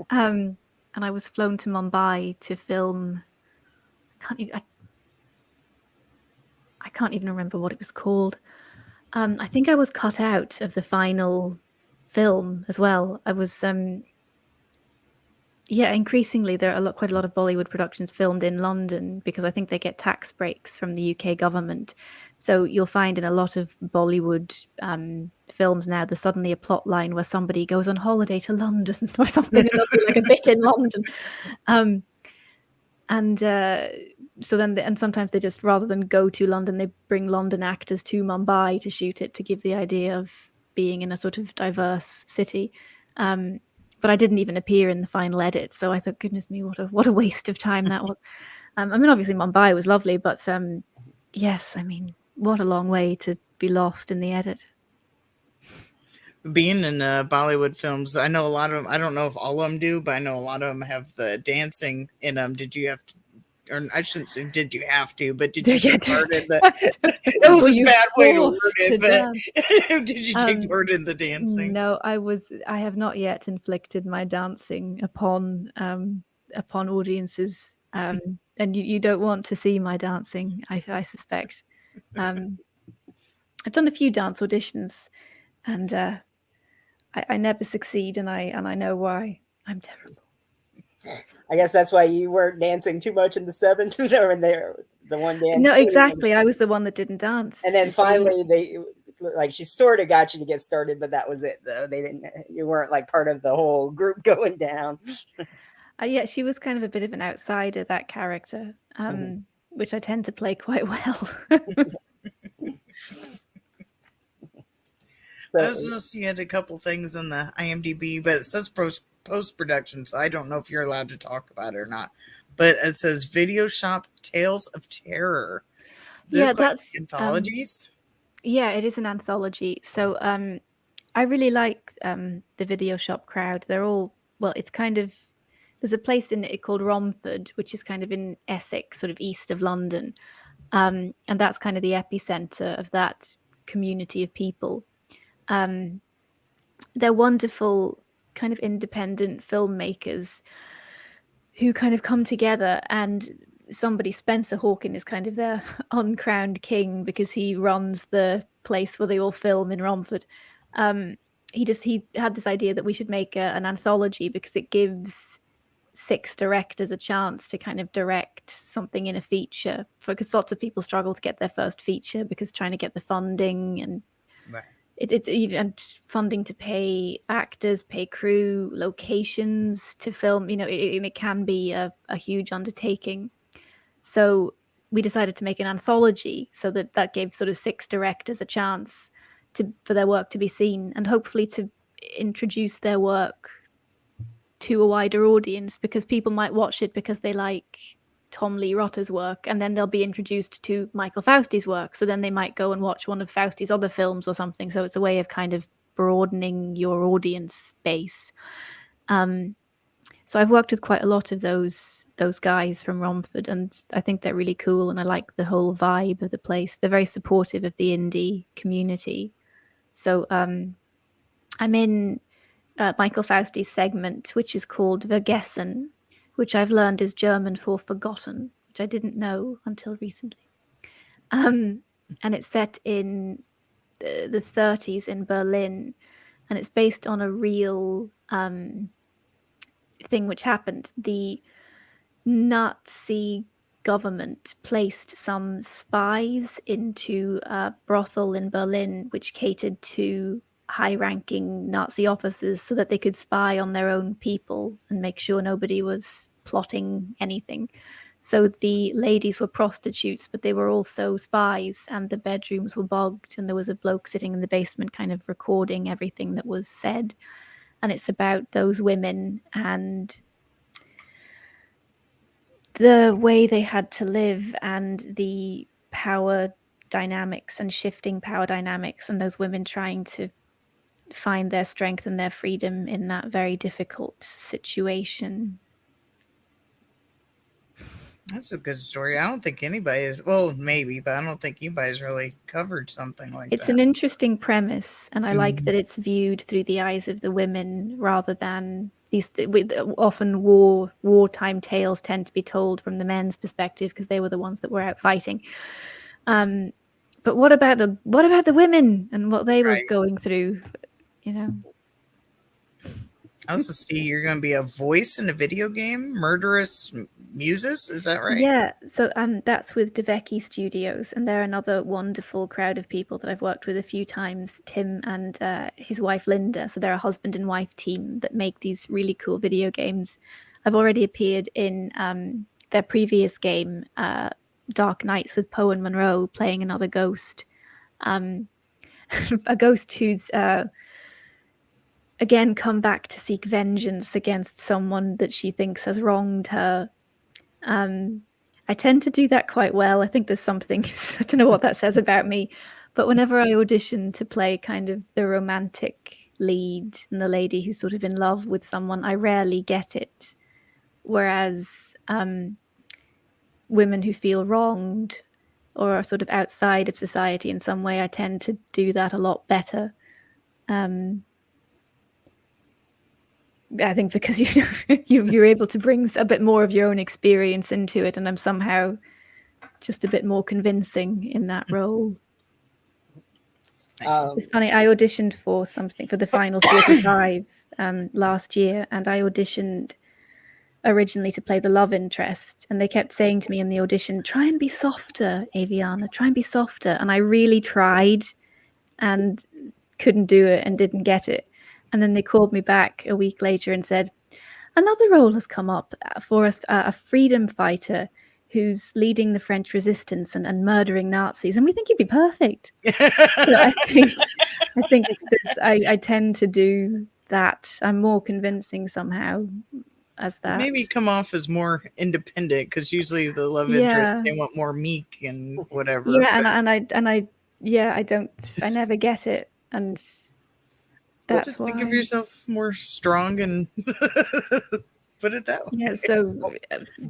And I was flown to Mumbai to film. I can't even remember what it was called. I think I was cut out of the final film as well. I was increasingly there are quite a lot of Bollywood productions filmed in London because I think they get tax breaks from the UK government. So you'll find in a lot of Bollywood films now there's suddenly a plot line where somebody goes on holiday to London or something, and there'll be like a bit in London. And sometimes they just, rather than go to London, they bring London actors to Mumbai to shoot it, to give the idea of being in a sort of diverse city. But I didn't even appear in the final edit, so I thought, goodness me, what a waste of time that was. I mean, obviously Mumbai was lovely, but yes, I mean, what a long way to be lost in the edit. Being in Bollywood films, I know a lot of them. I don't know if all of them do, but I know a lot of them have the dancing in them. Did you have to, or I shouldn't say did you have to, but did you take part in the? It was a bad way to word it, but did you take part in the dancing? No, I have not yet inflicted my dancing upon audiences, and you don't want to see my dancing, I suspect. I've done a few dance auditions, and I never succeed, and I know why. I'm terrible. I guess that's why you weren't dancing too much in the seventh, or in the one dance. No, exactly. I was the one that didn't dance. And then finally, she sort of got you to get started, but that was it. Though you weren't like part of the whole group going down. Yeah, she was kind of a bit of an outsider, that character, which I tend to play quite well. I was noticed you had a couple things in the IMDb, but it says post-production, so I don't know if you're allowed to talk about it or not. But it says Video Shop Tales of Terror. Yeah, that's anthologies. Yeah, it is an anthology. So I really like the Video Shop crowd. They're all, well, it's kind of, there's a place in it called Romford, which is kind of in Essex, sort of east of London. And that's kind of the epicenter of that community of people. They're wonderful kind of independent filmmakers who kind of come together, and Spencer Hawken is kind of their uncrowned king because he runs the place where they all film in Romford. He had this idea that we should make an anthology because it gives 6 directors a chance to kind of direct something in a feature, because lots of people struggle to get their first feature because trying to get the funding and and funding to pay actors, pay crew, locations to film, it can be a huge undertaking. So we decided to make an anthology so that gave sort of 6 directors a chance for their work to be seen, and hopefully to introduce their work to a wider audience, because people might watch it because they like Tom Lee Rotter's work, and then they'll be introduced to Michael Fausti's work, so then they might go and watch one of Fausti's other films or something. So it's a way of kind of broadening your audience base. So I've worked with quite a lot of those guys from Romford, and I think they're really cool, and I like the whole vibe of the place. They're very supportive of the indie community. So I'm in Michael Fausti's segment, which is called Vergessen, which I've learned is German for forgotten, which I didn't know until recently. And it's set in the 30s in Berlin, and it's based on a real thing which happened. The Nazi government placed some spies into a brothel in Berlin, which catered to high-ranking Nazi officers so that they could spy on their own people and make sure nobody was plotting anything. So the ladies were prostitutes, but they were also spies, and the bedrooms were bogged, and there was a bloke sitting in the basement kind of recording everything that was said. And it's about those women and the way they had to live and the power dynamics and shifting power dynamics, and those women trying to find their strength and their freedom in that very difficult situation. That's a good story. I don't think anybody is, well, maybe, but I don't think anybody's really covered something like It's that. an interesting premise, and I like that it's viewed through the eyes of the women rather than these. Often wartime tales tend to be told from the men's perspective because they were the ones that were out fighting. But what about the women and what they were going through? You know. I also see you're going to be a voice in a video game, Murderous Muses. Is that right? Yeah, so that's with Deveki Studios, and they're another wonderful crowd of people that I've worked with a few times, Tim and his wife Linda. So they're a husband and wife team that make these really cool video games. I've already appeared in their previous game, Dark Nights, with Poe and Monroe playing another ghost. A ghost who's again come back to seek vengeance against someone that she thinks has wronged her. I tend to do that quite well. I think there's something, I don't know what that says about me, but whenever I audition to play kind of the romantic lead and the lady who's sort of in love with someone, I rarely get it. Whereas women who feel wronged or are sort of outside of society in some way, I tend to do that a lot better. I think because you're able to bring a bit more of your own experience into it, and I'm somehow just a bit more convincing in that role. It's funny, I auditioned for something for the Final 45 last year, and I auditioned originally to play the love interest, and they kept saying to me in the audition, try and be softer, Ayvianna, try and be softer. And I really tried and couldn't do it and didn't get it. And then they called me back a week later and said, another role has come up for us, a freedom fighter who's leading the French resistance and murdering Nazis. And we think you'd be perfect. So I think I tend to do that. I'm more convincing somehow as that. Maybe come off as more independent, because usually the love interest, they want more meek and whatever. Yeah, I never get it. And that's just why. think of yourself more strong and put it that way. Yeah, so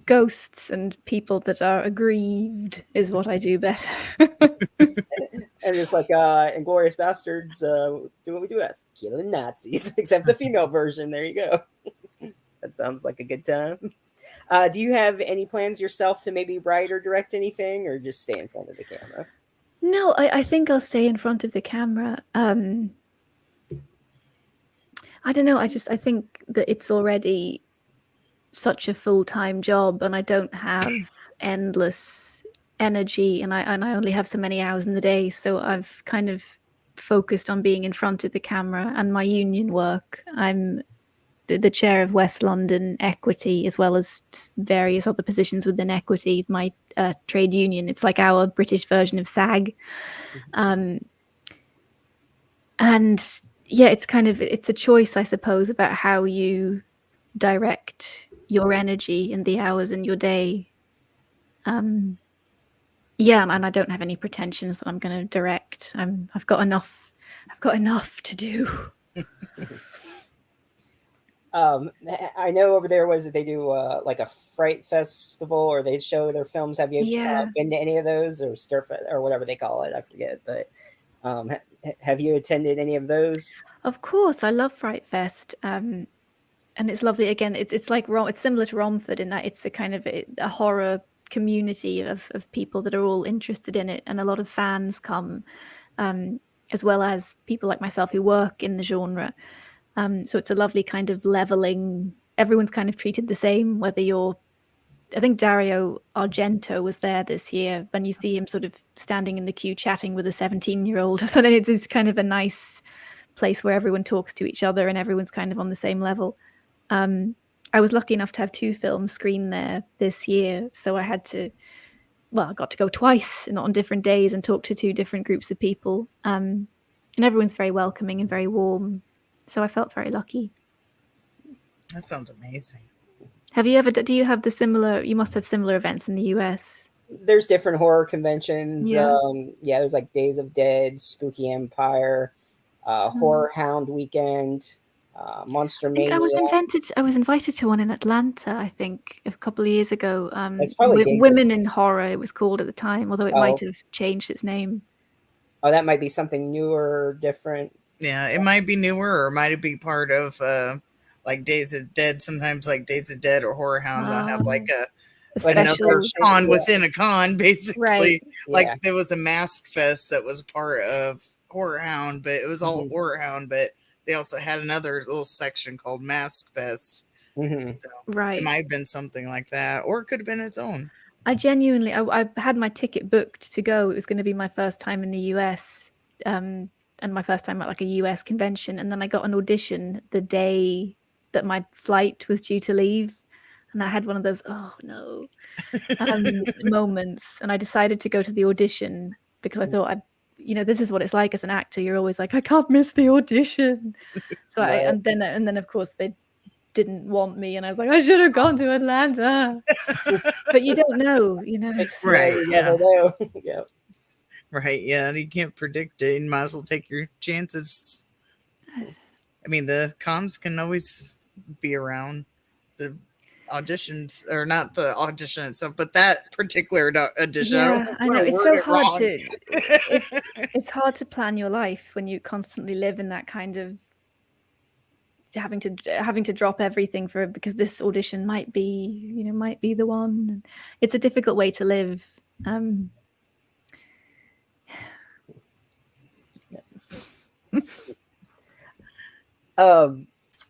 ghosts and people that are aggrieved is what I do better. And it's like Inglourious Bastards, do what we do best, killing Nazis, except the female version. There you go. That sounds like a good time. Do you have any plans yourself to maybe write or direct anything, or just stay in front of the camera? No, I think I'll stay in front of the camera. I don't know. I think that it's already such a full-time job, and I don't have endless energy, and I only have so many hours in the day. So I've kind of focused on being in front of the camera and my union work. I'm the chair of West London Equity, as well as various other positions within Equity, my trade union. It's like our British version of SAG. And yeah, it's a choice, I suppose, about how you direct your energy and the hours in your day. Yeah, and I don't have any pretensions that I'm going to direct. I've got enough to do. I know over there was that they do like a Fright Festival, or they show their films. Have you been to any of those, or Scare Fest, or whatever they call it? I forget, but have you attended any of those? Of course, I love Fright Fest, and it's lovely. Again, it's like it's similar to Romford in that it's a kind of a horror community of people that are all interested in it, and a lot of fans come, as well as people like myself who work in the genre. So it's a lovely kind of leveling. Everyone's kind of treated the same, whether you're I think Dario Argento was there this year, and you see him sort of standing in the queue chatting with a 17-year-old. So then it's kind of a nice place where everyone talks to each other and everyone's kind of on the same level. I was lucky enough to have 2 films screen there this year, so I got to go twice, not on different days, and talk to 2 different groups of people. And everyone's very welcoming and very warm, so I felt very lucky. That sounds amazing. Do you have you must have similar events in the US? There's different horror conventions. Yeah. There's like Days of Dead, Spooky Empire, Horror Hound Weekend, Monster I think Mania. I was invited to one in Atlanta, I think, a couple of years ago. It's probably Women in Horror, it was called at the time, although it might have changed its name. Oh, that might be something newer or different. Yeah, it might be newer, or it might be part of like Days of Dead. Sometimes like Days of Dead or Horror Hound, they'll have like another con within a con, basically. Right. Like there was a Mask Fest that was part of Horror Hound, but it was all Horror Hound, but they also had another little section called Mask Fest. Mm-hmm. So right. It might have been something like that, or it could have been its own. I had my ticket booked to go. It was going to be my first time in the US, and my first time at like a US convention. And then I got an audition the day that my flight was due to leave. And I had one of those, oh no, moments. And I decided to go to the audition because I thought, this is what it's like as an actor. You're always like, I can't miss the audition. So and then of course they didn't want me, and I was like, I should have gone to Atlanta. But you don't know, So. Right? You never know. Yeah. Right? Yeah, you can't predict it. You might as well take your chances. I mean, the cons can always be around. The auditions, or not the audition itself, but that particular audition. Yeah, I know it's so hard it's hard to plan your life when you constantly live in that kind of having to drop everything because this audition might be the one. It's a difficult way to live.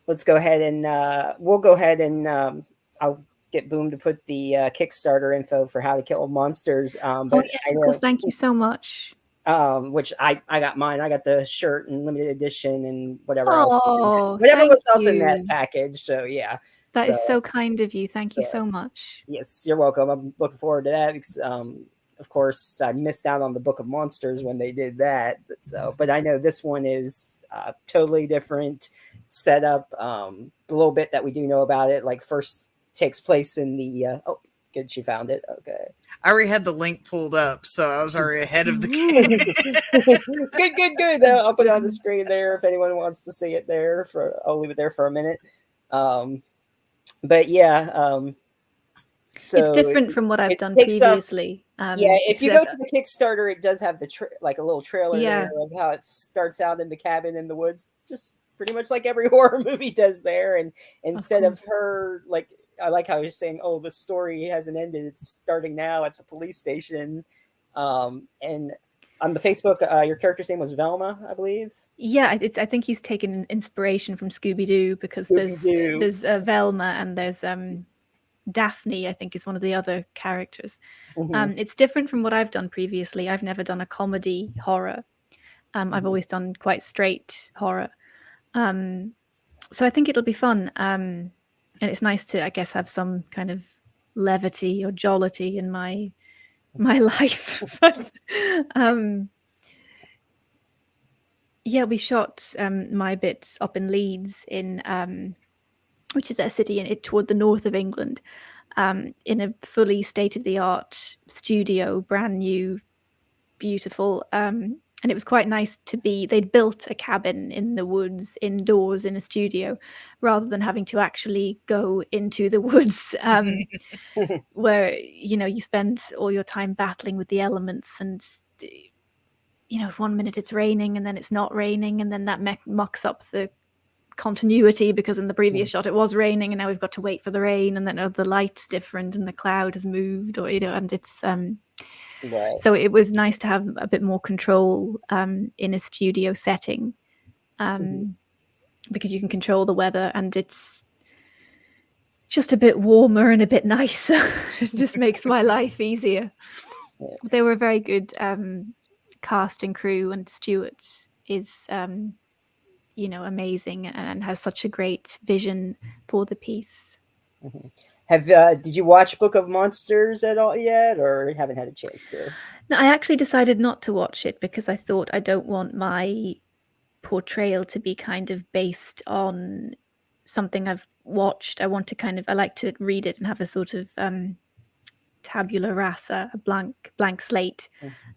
Let's go ahead and we'll go ahead and I'll get Boom to put the Kickstarter info for how to kill monsters. But yes, of course. Thank you so much. Which I got mine. I got the shirt and limited edition and whatever else. In that package. So yeah. That is so kind of you. Thank you so much. Yes, you're welcome. I'm looking forward to that because of course I missed out on the Book of Monsters when they did that. But I know this one is totally different setup. The little bit that we do know about it, like first takes place in the good, she found it. Okay. I already had the link pulled up, so I was already ahead of the game. Good. I'll put it on the screen there if anyone wants to see it there. I'll leave it there for a minute. But yeah, so it's different from what I've done previously. If you go to the Kickstarter, it does have the like a little trailer there of how it starts out in the cabin in the woods, just pretty much like every horror movie does there. And instead of her, like, I like how you're saying, oh, the story hasn't ended, it's starting now at the police station. And on the Facebook, your character's name was Velma, I believe. Yeah, I think he's taken inspiration from Scooby-Doo because there's Velma and there's Daphne, I think, is one of the other characters. It's different from what I've done previously. I've never done a comedy horror. I've always done quite straight horror. So I think it'll be fun. And it's nice to, I guess, have some kind of levity or jollity in my life. But, we shot my bits up in Leeds which is a city toward the north of England, in a fully state-of-the-art studio, brand new, beautiful. And it was quite nice they'd built a cabin in the woods, indoors in a studio, rather than having to actually go into the woods, where, you spend all your time battling with the elements. And, if 1 minute it's raining and then it's not raining, and then that mucks up the continuity because in the previous shot it was raining and now we've got to wait for the rain, and then the light's different and the cloud has moved, or and it's right. So it was nice to have a bit more control in a studio setting, because you can control the weather, and it's just a bit warmer and a bit nicer. It just makes my life easier. Yeah. They were a very good cast and crew, and Stuart is amazing and has such a great vision for the piece. Did you watch Book of Monsters at all yet, or haven't had a chance to? No, I actually decided not to watch it because I thought I don't want my portrayal to be kind of based on something I've watched. I like to read it and have a sort of tabula rasa, a blank slate,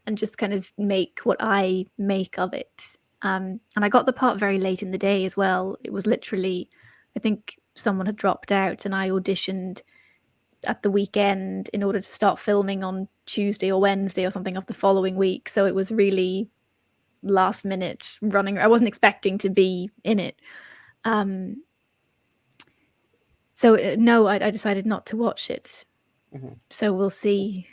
and just kind of make what I make of it. And I got the part very late in the day as well. It was literally, I think someone had dropped out, and I auditioned at the weekend in order to start filming on Tuesday or Wednesday or something of the following week. So it was really last minute running. I wasn't expecting to be in it. No, I decided not to watch it. So we'll see.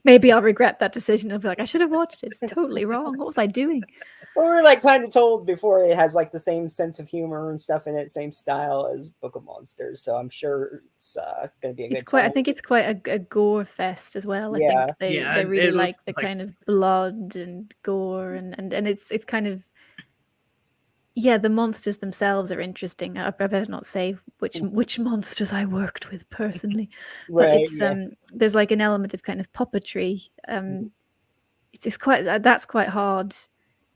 Maybe I'll regret that decision. I'll be like, I should have watched it. It's totally wrong. What was I doing? Well, we're like kind of told before it has like the same sense of humor and stuff in it, same style as Book of Monsters. So I'm sure it's going to be a good time. I think it's quite a gore fest as well. Yeah. I think they really like the kind of blood and gore and it's kind of, yeah, the monsters themselves are interesting. I better not say which monsters I worked with personally, but Right, it's there's like an element of kind of puppetry. It's quite that's quite hard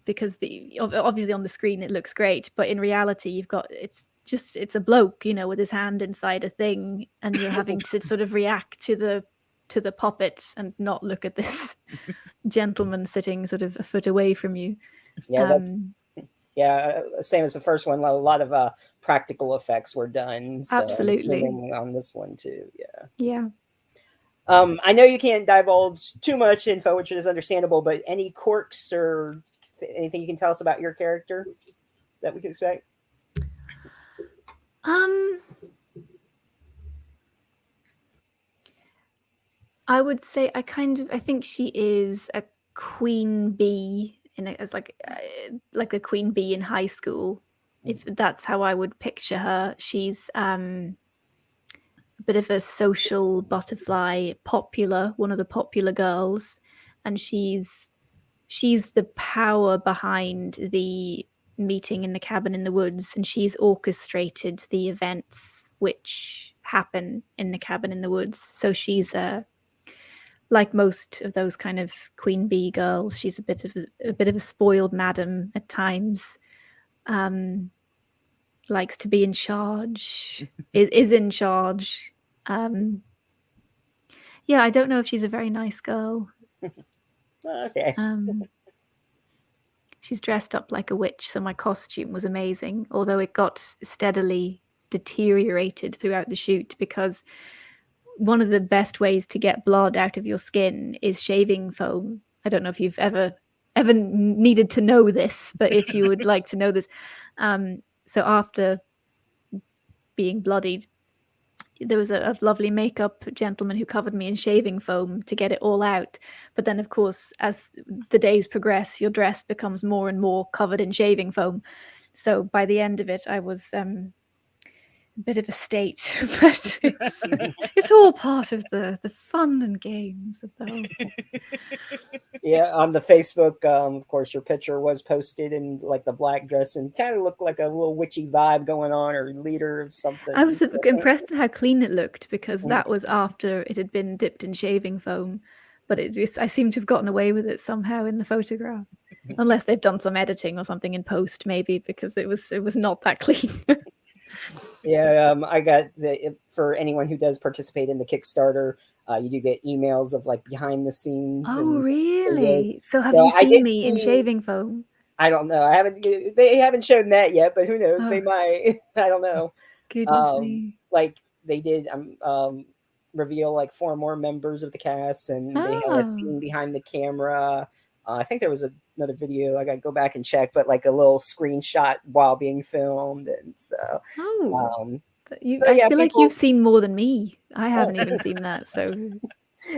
because obviously on the screen it looks great, but in reality you've got it's a bloke, with his hand inside a thing, and you're having to sort of react to the puppet and not look at this gentleman sitting sort of a foot away from you. Yeah, same as the first one. A lot of practical effects were done. So absolutely. On this one too. Yeah. Yeah. I know you can't divulge too much info, which is understandable, but any quirks or anything you can tell us about your character that we can expect? I would say I think she is a queen bee as like a queen bee in high school. If that's how I would picture her. She's a bit of a social butterfly, one of the popular girls, and she's the power behind the meeting in the cabin in the woods, and she's orchestrated the events which happen in the cabin in the woods. So she's like most of those kind of queen bee girls, she's a bit of a spoiled madam at times. Likes to be in charge, is in charge. Yeah, I don't know if she's a very nice girl. Okay. She's dressed up like a witch, so my costume was amazing, although it got steadily deteriorated throughout the shoot because one of the best ways to get blood out of your skin is shaving foam. I don't know if you've ever needed to know this, but if you would like to know this. So after being bloodied, there was a lovely makeup gentleman who covered me in shaving foam to get it all out. But then, of course, as the days progress, your dress becomes more and more covered in shaving foam. So by the end of it, I was a bit of a state, but it's all part of the fun and games of the whole thing. Yeah, on the Facebook, of course, your picture was posted in like the black dress and kind of looked like a little witchy vibe going on, or leader of something. I was impressed at how clean it looked because that was after it had been dipped in shaving foam, but I seem to have gotten away with it somehow in the photograph, unless they've done some editing or something in post, maybe, because it was not that clean. Yeah, I got for anyone who does participate in the Kickstarter, you do get emails of like behind the scenes. Oh, really? Videos. So have you seen me in shaving foam? I don't know. They haven't shown that yet, but who knows? They might. I don't know. Goodness me. Like they did reveal like 4 more members of the cast, and they had a scene behind the camera. I think there was another video. I got to go back and check, but like a little screenshot while being filmed, and so. I feel like you've seen more than me. I haven't even seen that. So.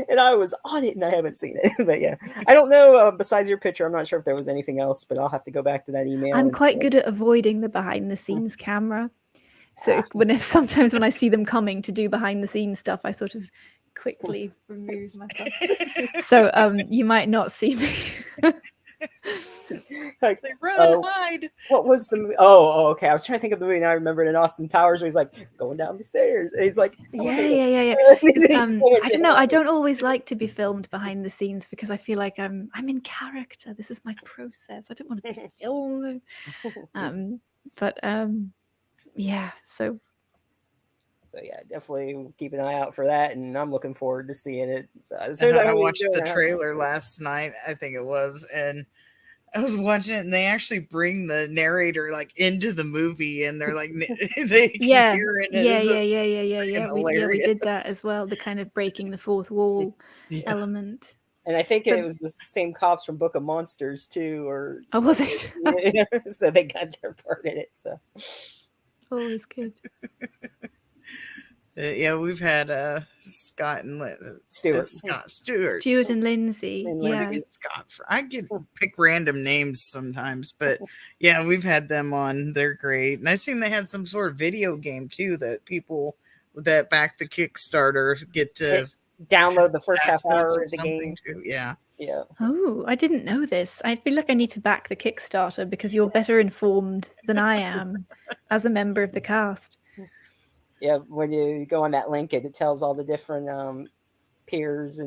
And I was on it, and I haven't seen it. But yeah, I don't know. Besides your picture, I'm not sure if there was anything else. But I'll have to go back to that email. I'm quite good at avoiding the behind-the-scenes camera So sometimes when I see them coming to do behind the scenes stuff, I sort of quickly remove myself. So you might not see me. Like, They run and hide. what was the movie? Oh, okay. I was trying to think of the movie, and I remembered in Austin Powers where he's like going down the stairs, and he's like, Yeah. I don't know. I don't always like to be filmed behind the scenes because I feel like I'm in character. This is my process. I don't want to be filmed. But yeah. So yeah, definitely keep an eye out for that, and I'm looking forward to seeing it. So, I watched the trailer last night, I think it was, and I was watching it, and they actually bring the narrator like into the movie, and they're like they can hear it. Yeah. We did that as well. The kind of breaking the fourth wall element. And I think it was the same cops from Book of Monsters too, or was it? So they got their part in it. So always good. Yeah, we've had Scott and Stuart and Lindsay. Yeah, Scott. I get pick random names sometimes, but yeah, we've had them on. They're great, and I seen they had some sort of video game too that people that back the Kickstarter get to download the first half hour of the game too. Yeah. Oh, I didn't know this. I feel like I need to back the Kickstarter because you're better informed than I am as a member of the cast. Yeah, when you go on that link, it tells all the different peers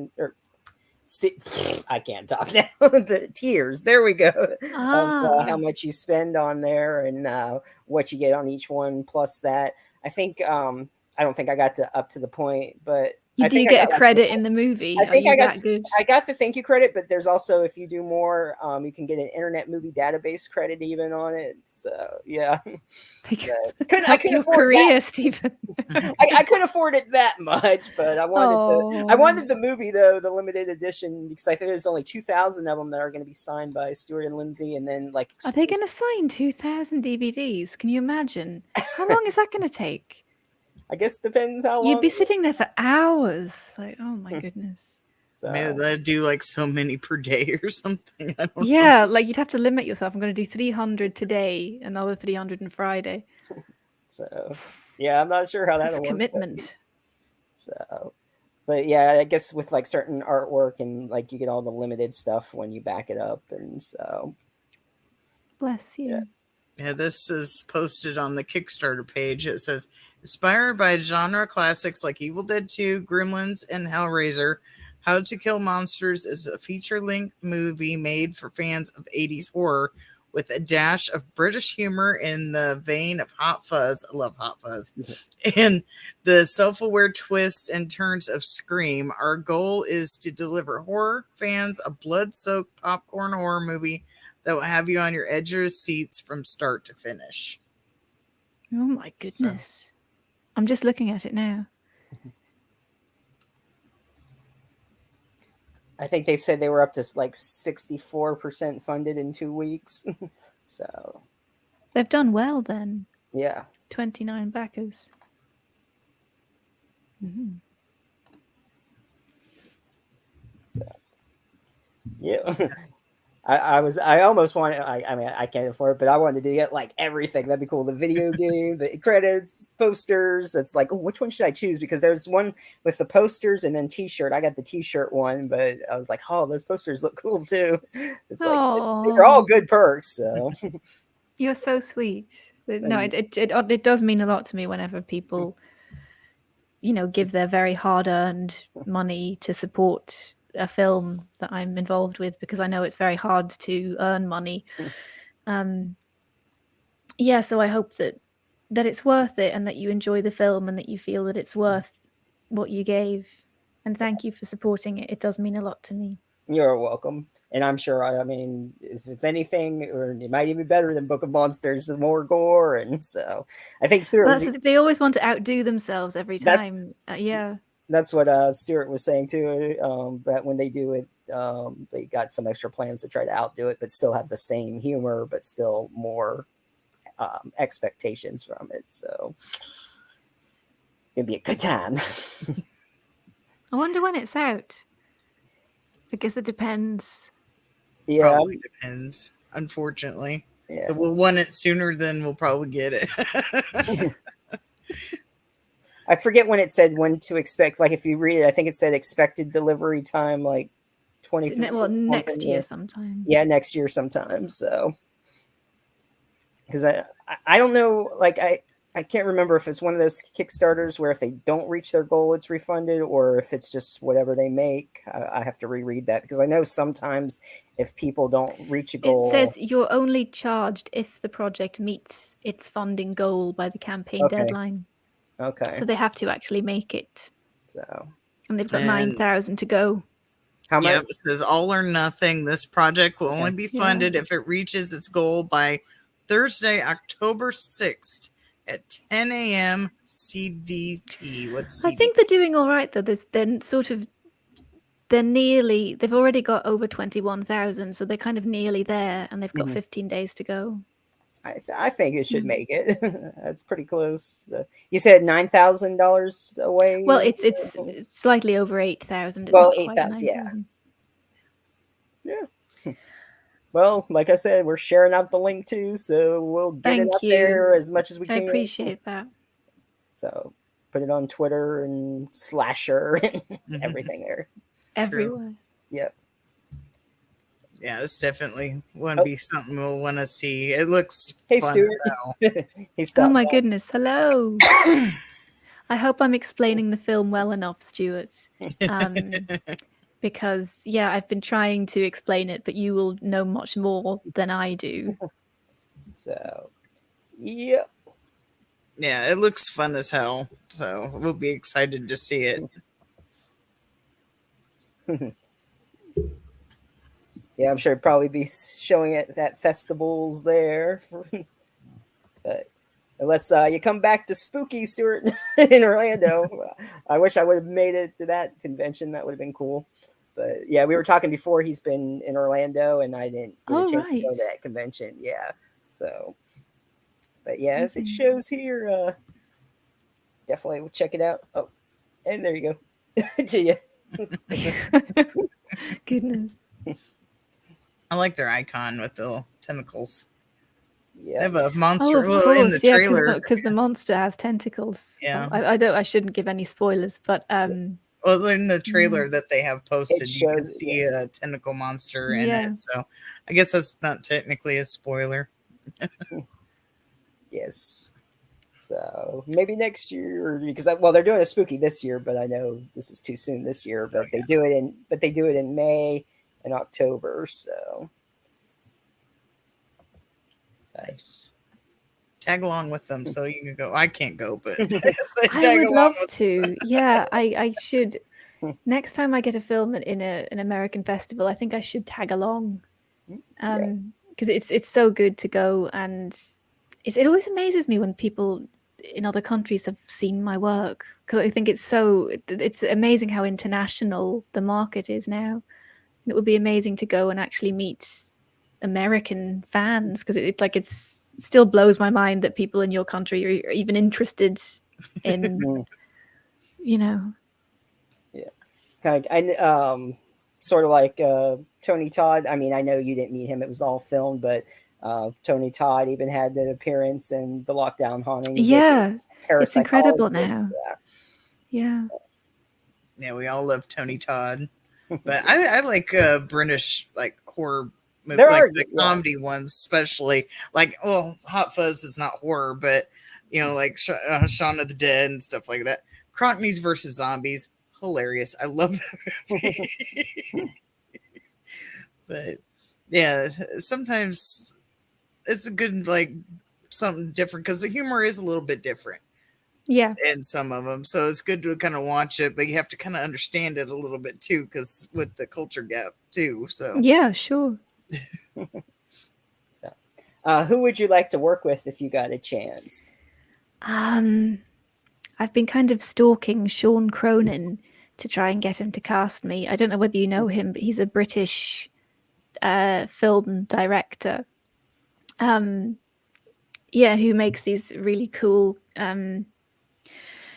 I can't talk now. The tiers. There we go. Of how much you spend on there and what you get on each one. Plus that, I think I don't think I got up to the point, but you do get a credit in the movie. I think I got the thank you credit, but there's also, if you do more, you can get an Internet Movie Database credit even on it. So yeah, I couldn't afford career, Stephen. I couldn't afford it that much, but I wanted the movie though, the limited edition, because I think there's only 2,000 of them that are going to be signed by Stuart and Lindsay, and then like are they going to sign 2,000 DVDs? Can you imagine? How long is that going to take? I guess depends how long. You'd be sitting there for hours. Like, oh my goodness. So maybe they'd do like so many per day or something. I don't know. Like you'd have to limit yourself. I'm going to do 300 today, another 300 on Friday. So yeah, I'm not sure how that'll work. Commitment. So, but yeah, I guess with like certain artwork and like you get all the limited stuff when you back it up, and so. Bless you. Yeah, this is posted on the Kickstarter page. It says, inspired by genre classics like Evil Dead 2, Gremlins, and Hellraiser, How to Kill Monsters is a feature-length movie made for fans of 80s horror with a dash of British humor in the vein of Hot Fuzz. I love Hot Fuzz. And the self-aware twists and turns of Scream. Our goal is to deliver horror fans a blood-soaked popcorn horror movie that will have you on your edge of your seats from start to finish. Oh my goodness. I'm just looking at it now. I think they said they were up to like 64% funded in 2 weeks. So they've done well then. Yeah. 29 backers. Mm-hmm. Yeah. I almost wanted, I mean, I can't afford it, but I wanted to get like everything. That'd be cool. The video game, the credits, posters. It's like, oh, which one should I choose? Because there's one with the posters and then t-shirt. I got the t-shirt one, but I was like, oh, those posters look cool too. It's like, they're all good perks. So you're so sweet. No, it does mean a lot to me whenever people, give their very hard-earned money to support a film that I'm involved with, because I know it's very hard to earn money. So I hope that it's worth it and that you enjoy the film and that you feel that it's worth what you gave. And thank you for supporting it. It does mean a lot to me. You're welcome. And I'm sure, I mean, if it's anything, or it might even be better than Book of Monsters, the more gore. And so I think they always want to outdo themselves every time. That's what Stuart was saying too, that when they do it, they got some extra plans to try to outdo it, but still have the same humor, but still more expectations from it. So it'd be a good time. I wonder when it's out. I guess it depends. Yeah. Probably depends, unfortunately. Yeah. So we'll want it sooner than we'll probably get it. I forget when it said when to expect. Like if you read it, I think it said expected delivery time like 23 Well, next year or sometime. yeah, next year sometime. So because I don't know, like I can't remember if it's one of those Kickstarters where if they don't reach their goal, it's refunded, or if it's just whatever they make. I have to reread that because I know sometimes if people don't reach a It goal, says you're only charged if the project meets its funding goal by the campaign okay, deadline. okay, So they have to actually make it. so And they've got And 9,000 to go. how yeah, much? it says all or nothing. This project will Okay. only be Yeah. funded if it reaches its goal by Thursday, October 6th at 10 a.m. CDT. What's I CDT? think they're doing all right though. They've already got over 21,000, so they're kind of nearly there, and they've got Mhm. 15 days to go. I think it should Mm. make it. That's pretty close. You said $9,000 away. Well, it's slightly over 8,000. It's Well, not quite 8,000. Yeah, 9,000. yeah. Well, like I said, we're sharing out the link too, so we'll get it Thank up you. there as much as we I can. appreciate that. So put it on Twitter and Slasher and everything there. Everywhere. Yep. Yeah, it's definitely would Oh. be something we'll want to see. It looks Hey, fun Stuart. as hell. He Oh stopped my by. goodness. Hello. I hope I'm explaining the film well enough, Stuart. Because, yeah, I've been trying to explain it, but you will know much more than I do. So, yep. Yeah, it looks fun as hell. So we'll be excited to see it. Yeah, I'm sure it'd probably be showing it at festivals there. But unless you come back to Spooky, Stuart, in Orlando, I wish I would have made it to that convention. That would have been cool. But yeah, we were talking before. He's been in Orlando, and I didn't get a All chance to go right. to that convention. Yeah, so. But yeah, if it Amazing. shows here, definitely we'll check it out. Oh, and there you go. To you. Goodness. I like their icon with the tentacles. They Yeah. have a Oh, monster of in the course. Yeah, trailer. because the monster has tentacles. Yeah. I shouldn't give any spoilers, but Well, in the trailer that they have posted, you can shows it, see a tentacle monster in yeah. it. So I guess that's not technically a spoiler. Yes. So maybe next year, because well, they're doing a spooky this year, but I know this is too soon this year. But they do it in May and October. So Nice. Tag along with them so you can go. I can't go, but I would love to. Yeah, I should. Next time I get a film in an American festival, I think I should tag along. Because it's so good to go, and it always amazes me when people in other countries have seen my work, because I think it's amazing how international the market is now. It would be amazing to go and actually meet American fans, because it still blows my mind that people in your country are even interested in, you know. Yeah, sort of like Tony Todd. I mean, I know you didn't meet him; it was all filmed, but Tony Todd even had an appearance in the Lockdown Hauntings. Yeah, it's incredible Parapsychologist. now. Yeah. Yeah, we all love Tony Todd, but I like British like horror movies, like the comedy ones, especially. Like, well, Hot Fuzz is not horror, but you know, like Shaun of the Dead and stuff like that. Cronkneys versus Zombies, hilarious. I love that movie. But yeah, sometimes it's a good like something different because the humor is a little bit different. Yeah. In some of them, so it's good to kind of watch it, but you have to kind of understand it a little bit too, because with the culture gap too. So yeah, sure. So, who would you like to work with if you got a chance? I've been kind of stalking Sean Cronin to try and get him to cast me. I don't know whether you know him, but he's a British film director. Yeah, who makes these really cool,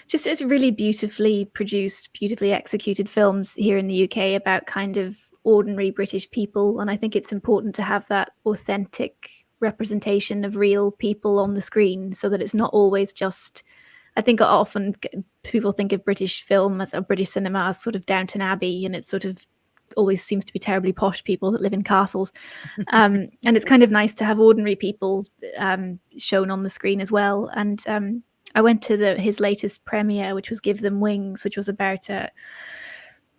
just it's really beautifully produced, beautifully executed films here in the UK about kind of ordinary British people. And I think it's important to have that authentic representation of real people on the screen, so that it's not always just I think often people think of British film as British cinema as sort of Downton Abbey, and it sort of always seems to be terribly posh people that live in castles. And it's kind of nice to have ordinary people shown on the screen as well. And I went to his latest premiere, which was Give Them Wings, which was about a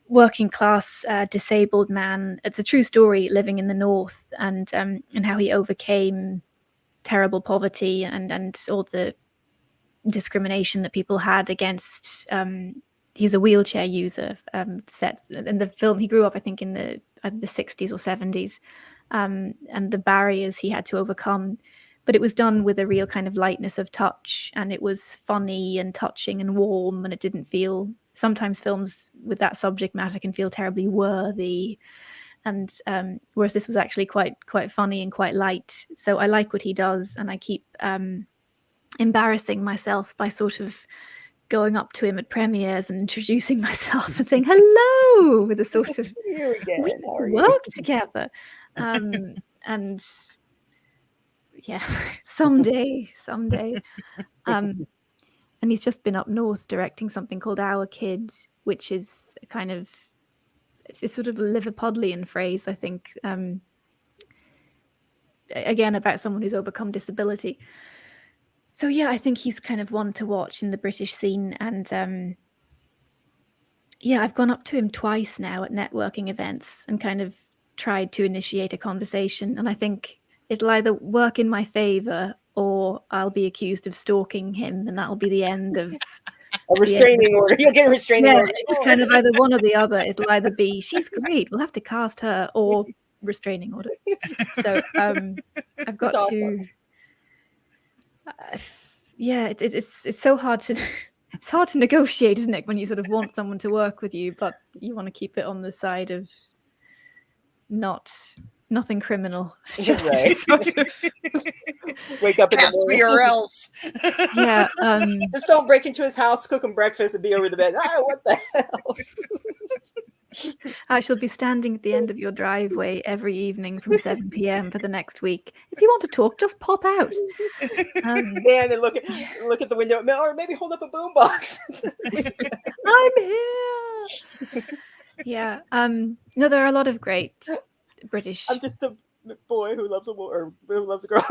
working class disabled man. It's a true story, living in the north, and how he overcame terrible poverty and all the discrimination that people had against. He's a wheelchair user. Set in the film, he grew up, I think, in the 60s or 70s, and the barriers he had to overcome. But it was done with a real kind of lightness of touch, and it was funny and touching and warm, and it didn't feel. Sometimes films with that subject matter can feel terribly worthy, and whereas this was actually quite funny and quite light. So I like what he does, and I keep embarrassing myself by sort of going up to him at premieres and introducing myself and saying hello with a sort of we work together, and yeah, someday. And he's just been up north directing something called Our Kid, which is a kind of, it's sort of a Liverpudlian phrase, I think, again, about someone who's overcome disability. So yeah, I think he's kind of one to watch in the British scene. And yeah, I've gone up to him twice now at networking events and kind of tried to initiate a conversation. And I think it'll either work in my favor or I'll be accused of stalking him, and that'll be the end of a restraining order. You'll get a restraining order. It's kind of either one or the other. It'll either be she's great, we'll have to cast her, or restraining order. So I've got to. Yeah, it's so hard to. It's hard to negotiate, isn't it, when you sort of want someone to work with you, but you want to keep it on the side of nothing criminal. Just right. Sort of... Wake up in Cast the morning. me or else. Yeah. Just don't break into his house, cook him breakfast, and be over the bed. What the hell? I shall be standing at the end of your driveway every evening from 7 p.m. for the next week. If you want to talk, just pop out. And then look at the window, or maybe hold up a boombox. I'm here. Yeah. No, there are a lot of great British. I'm just a boy who loves a or who loves a girl.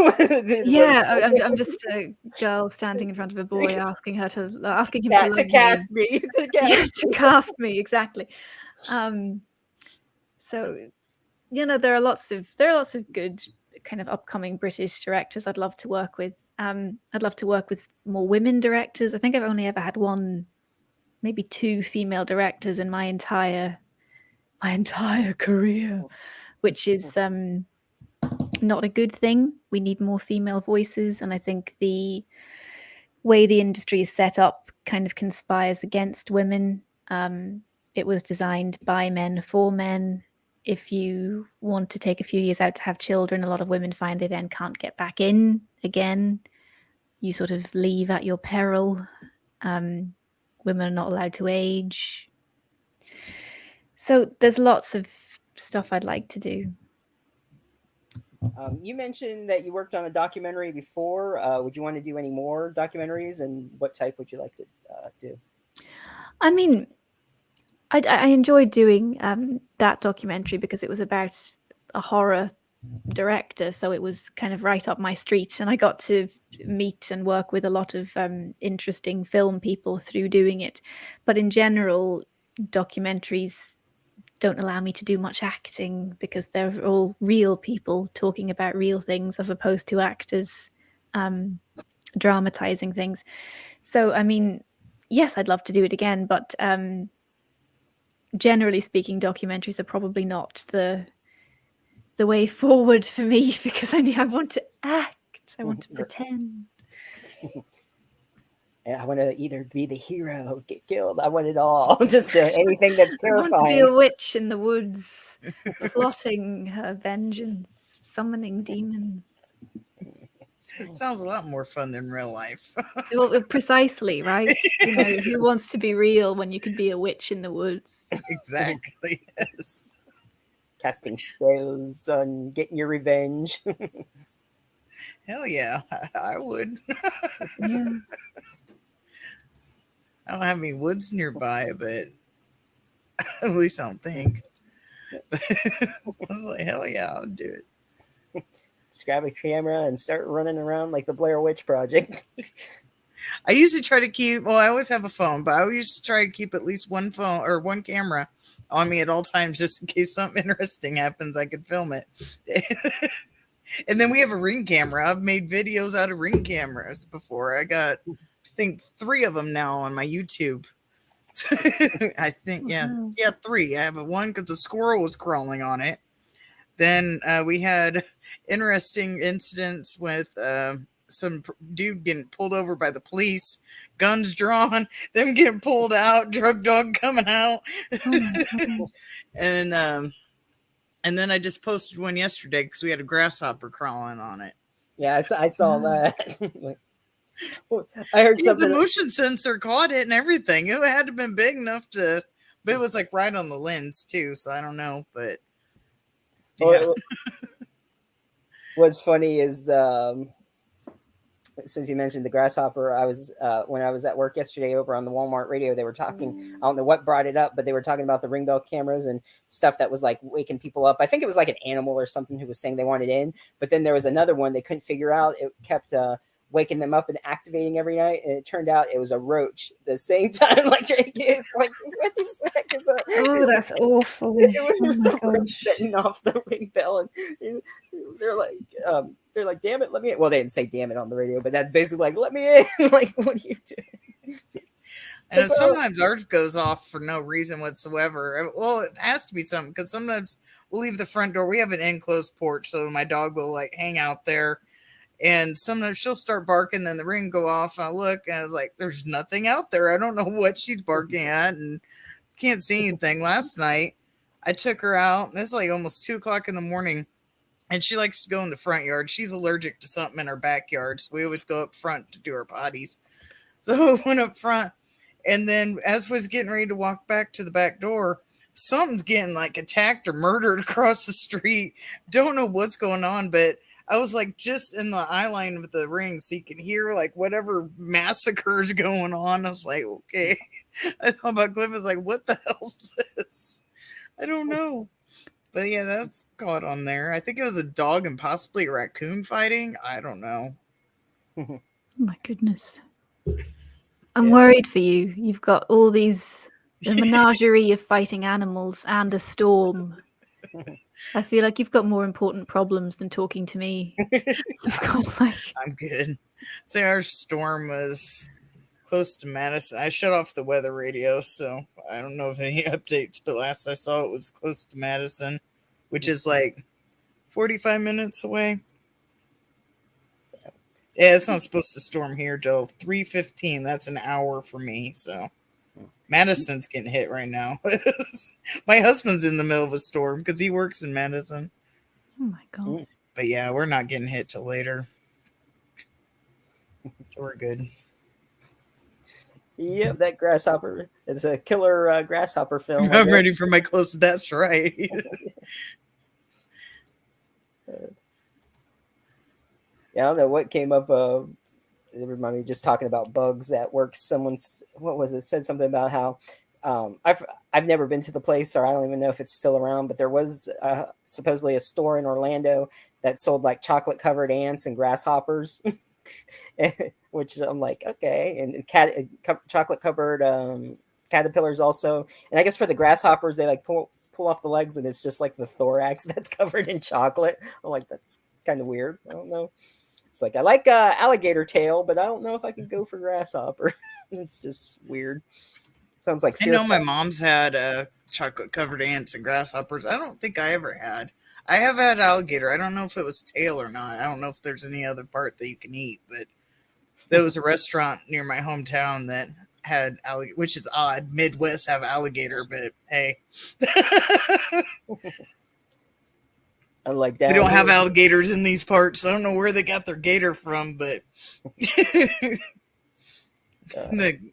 Yeah, I'm just a girl standing in front of a boy asking him to cast me. To cast me, exactly. So there are lots of good kind of upcoming British directors I'd love to work with. I'd love to work with more women directors. I think I've only ever had one, maybe two female directors in my entire career, which is not a good thing. We need more female voices, and I think the way the industry is set up kind of conspires against women. It was designed by men for men. If you want to take a few years out to have children, a lot of women find they then can't get back in again. You sort of leave at your peril. Women are not allowed to age. So there's lots of stuff I'd like to do. You mentioned that you worked on a documentary before. Would you want to do any more documentaries, and what type would you like to do? I mean, I enjoyed doing that documentary because it was about a horror director, so it was kind of right up my street, and I got to meet and work with a lot of interesting film people through doing it. But in general, documentaries don't allow me to do much acting because they're all real people talking about real things as opposed to actors dramatizing things. So I mean, yes, I'd love to do it again, but generally speaking, documentaries are probably not the way forward for me because I want to act. I want to pretend. I want to either be the hero, get killed. I want it all. Just anything that's terrifying. I want to be a witch in the woods, plotting her vengeance, summoning demons. Sounds a lot more fun than real life. Well, precisely, right? Who wants to be real when you can be a witch in the woods? Exactly. Yes. Casting spells on getting your revenge. Hell yeah, I would. Yeah. I don't have any woods nearby, but at least I don't think. I was like, hell yeah, I'll do it. Just grab a camera and start running around like the Blair Witch Project. I usually try to keep, well, I always have a phone, but I always try to keep at least one phone or one camera on me at all times just in case something interesting happens. I could film it. And then we have a Ring camera. I've made videos out of Ring cameras before. I got, I think, 3 of them now on my YouTube. I think, yeah, 3. I have one because a squirrel was crawling on it. Then we had interesting incidents with some dude getting pulled over by the police, guns drawn, them getting pulled out, drug dog coming out. And then I just posted one yesterday because we had a grasshopper crawling on it. Yeah, I saw that. I heard something. The motion sensor caught it and everything. It had to have been big enough to, but it was like right on the lens too. So I don't know, but yeah. What's funny is since you mentioned the grasshopper, I was when I was at work yesterday over on the Walmart radio, they were talking. I don't know what brought it up, but they were talking about the ring bell cameras and stuff that was like waking people up. I think it was like an animal or something who was saying they wanted in, but then there was another one they couldn't figure out. It kept waking them up and activating every night, and it turned out it was a roach. The same time, like Jake is like, what the heck is that? Oh, that's awful. It was a roach setting off the ring bell, and they're like, damn it, let me in. Well, they didn't say damn it on the radio, but that's basically like, let me in. Like, what are you doing? And sometimes ours goes off for no reason whatsoever. Well, it has to be something because sometimes we'll leave the front door. We have an enclosed porch, so my dog will like hang out there. And sometimes she'll start barking, then the ring go off. And I look, and I was like, "There's nothing out there. I don't know what she's barking at, and can't see anything." Last night, I took her out, and it's like almost 2:00 in the morning, and she likes to go in the front yard. She's allergic to something in our backyard, so we always go up front to do our potties. So I went up front, and then as was getting ready to walk back to the back door, something's getting like attacked or murdered across the street. Don't know what's going on, but I was like just in the eye line of the ring, so you can hear like whatever massacre is going on. I was like, okay. I thought about Cliff. I was like, what the hell is this? I don't know. But yeah, that's caught on there. I think it was a dog and possibly a raccoon fighting. I don't know. Oh my goodness. I'm worried for you. You've got all these a menagerie of fighting animals and a storm. I feel like you've got more important problems than talking to me. I'm good. Say our storm was close to Madison. I shut off the weather radio, so I don't know if any updates, but last I saw it was close to Madison, which is like 45 minutes away. Yeah, it's not supposed to storm here till 3:15. That's an hour for me, so Madison's getting hit right now. My husband's in the middle of a storm because he works in Madison. Oh my god. But yeah, we're not getting hit till later. So we're good. Yep, that grasshopper is a killer grasshopper film. I'm ready for my close. That's right. Yeah, I don't know what came up. It reminded me just talking about bugs at work. Someone's said something about how I've never been to the place, or I don't even know if it's still around. But there was supposedly a store in Orlando that sold like chocolate covered ants and grasshoppers, which I'm like, okay, and chocolate covered caterpillars also. And I guess for the grasshoppers, they like pull off the legs, and it's just like the thorax that's covered in chocolate. I'm like, that's kind of weird. I don't know. It's like, I like alligator tail, but I don't know if I could go for grasshopper. It's just weird. Sounds like I know my mom's had chocolate covered ants and grasshoppers. I don't think I ever had. I have had alligator. I don't know if it was tail or not. I don't know if there's any other part that you can eat, but there was a restaurant near my hometown that had alligator, which is odd. Midwest have alligator, but hey. Unlike that, we don't have alligators in these parts. I don't know where they got their gator from, but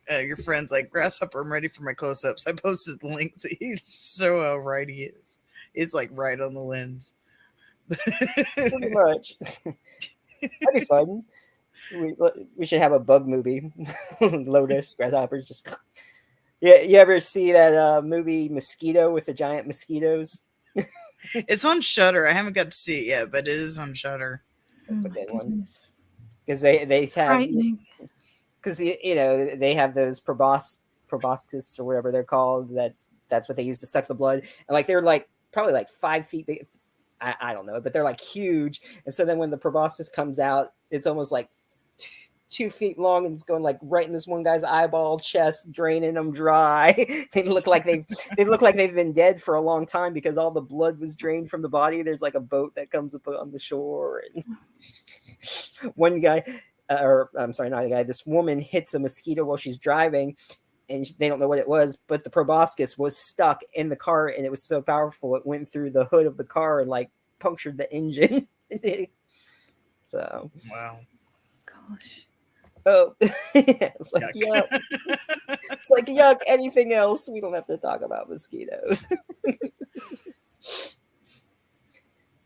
your friend's like, grasshopper, I'm ready for my close-ups. I posted the links. He's so how right he is. It's like right on the lens. Pretty much. That'd be fun. we should have a bug movie. Lotus, grasshoppers, just yeah. You ever see that movie Mosquito with the giant mosquitoes? It's on Shutter. I haven't got to see it yet, but it is on Shutter. That's a my good one goodness. because they It's have frightening. because they have those proboscis or whatever they're called that's what they use to suck the blood, and like they're like probably like 5 feet big. I don't know, but they're like huge, and so then when the proboscis comes out, it's almost like 2 feet long, and it's going like right in this one guy's eyeball, chest, draining them dry. They look like they've been dead for a long time because all the blood was drained from the body. There's like a boat that comes up on the shore, and one guy, or I'm sorry, not a guy. This woman hits a mosquito while she's driving, and they don't know what it was, but the proboscis was stuck in the car, and it was so powerful it went through the hood of the car and like punctured the engine. So, Wow. Gosh. oh, it's like Yuck. yuck. It's like yuck. Anything else? We don't have to talk about mosquitoes.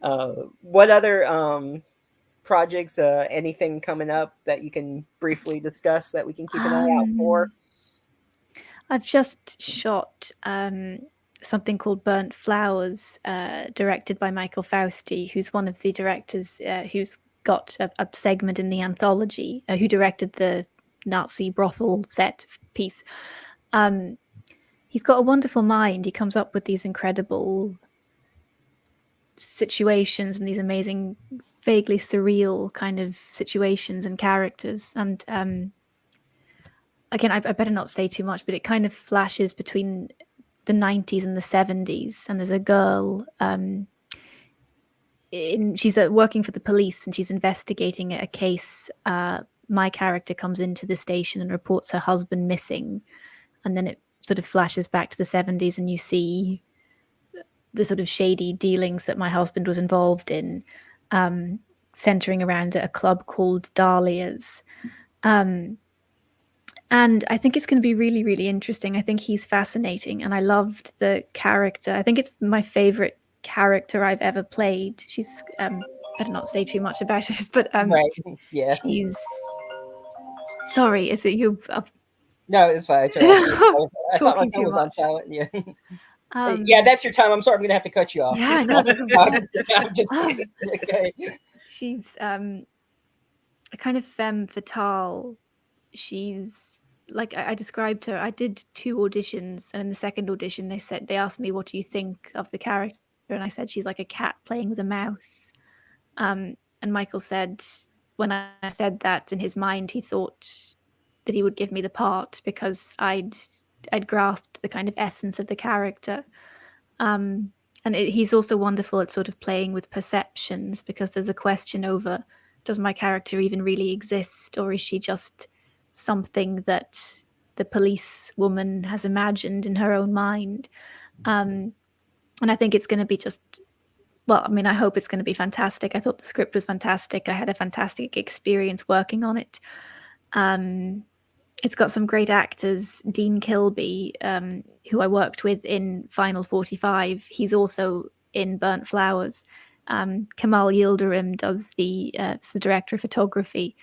What other projects? Anything coming up that you can briefly discuss that we can keep an eye out for? I've just shot something called Burnt Flowers, directed by Michael Fausti, who's one of the directors who's got a segment in the anthology, who directed the Nazi brothel set piece. He's got a wonderful mind. He comes up with these incredible situations and these amazing, vaguely surreal kind of situations and characters. And again, I better not say too much, but it kind of flashes between the 90s and the 70s. And there's a girl, she's working for the police, and she's investigating a case. My character comes into the station and reports her husband missing. And then it sort of flashes back to the 70s, and you see the sort of shady dealings that my husband was involved in, centering around a club called Dahlia's. And I think it's going to be really, really interesting. I think he's fascinating, and I loved the character. I think it's my favorite character I've ever played. She's better not say too much about it, but Right. Yeah. she's sorry. Is it you? No, it's fine. I thought my Talking phone too was on much. silent. Yeah. Yeah, that's your time. I'm sorry. I'm gonna have to cut you off. Yeah, no, I'm just kidding. Okay. She's a kind of femme fatale. She's like I described her. I did 2 auditions, and in the second audition, they asked me, "What do you think of the character?" And I said, "She's like a cat playing with a mouse." And Michael said, when I said that, in his mind, he thought that he would give me the part because I'd grasped the kind of essence of the character. And he's also wonderful at sort of playing with perceptions, because there's a question over, does my character even really exist, or is she just something that the police woman has imagined in her own mind? And I think it's going to be I hope it's going to be fantastic. I thought the script was fantastic. I had a fantastic experience working on it. It's got some great actors. Dean Kilby, who I worked with in Final 45, he's also in Burnt Flowers. Kamal Yildirim does the director of photography.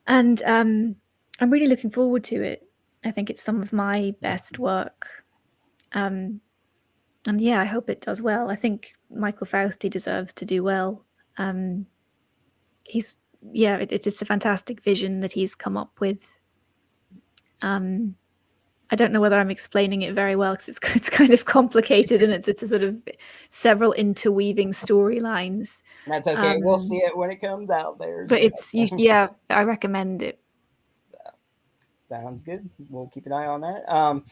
And I'm really looking forward to it. I think it's some of my best work. And yeah, I hope it does well. I think Michael Fausti deserves to do well. It's a fantastic vision that he's come up with. I don't know whether I'm explaining it very well, because it's kind of complicated, and it's a sort of several interweaving storylines. That's okay. We'll see it when it comes out there. But I recommend it. Sounds good. We'll keep an eye on that.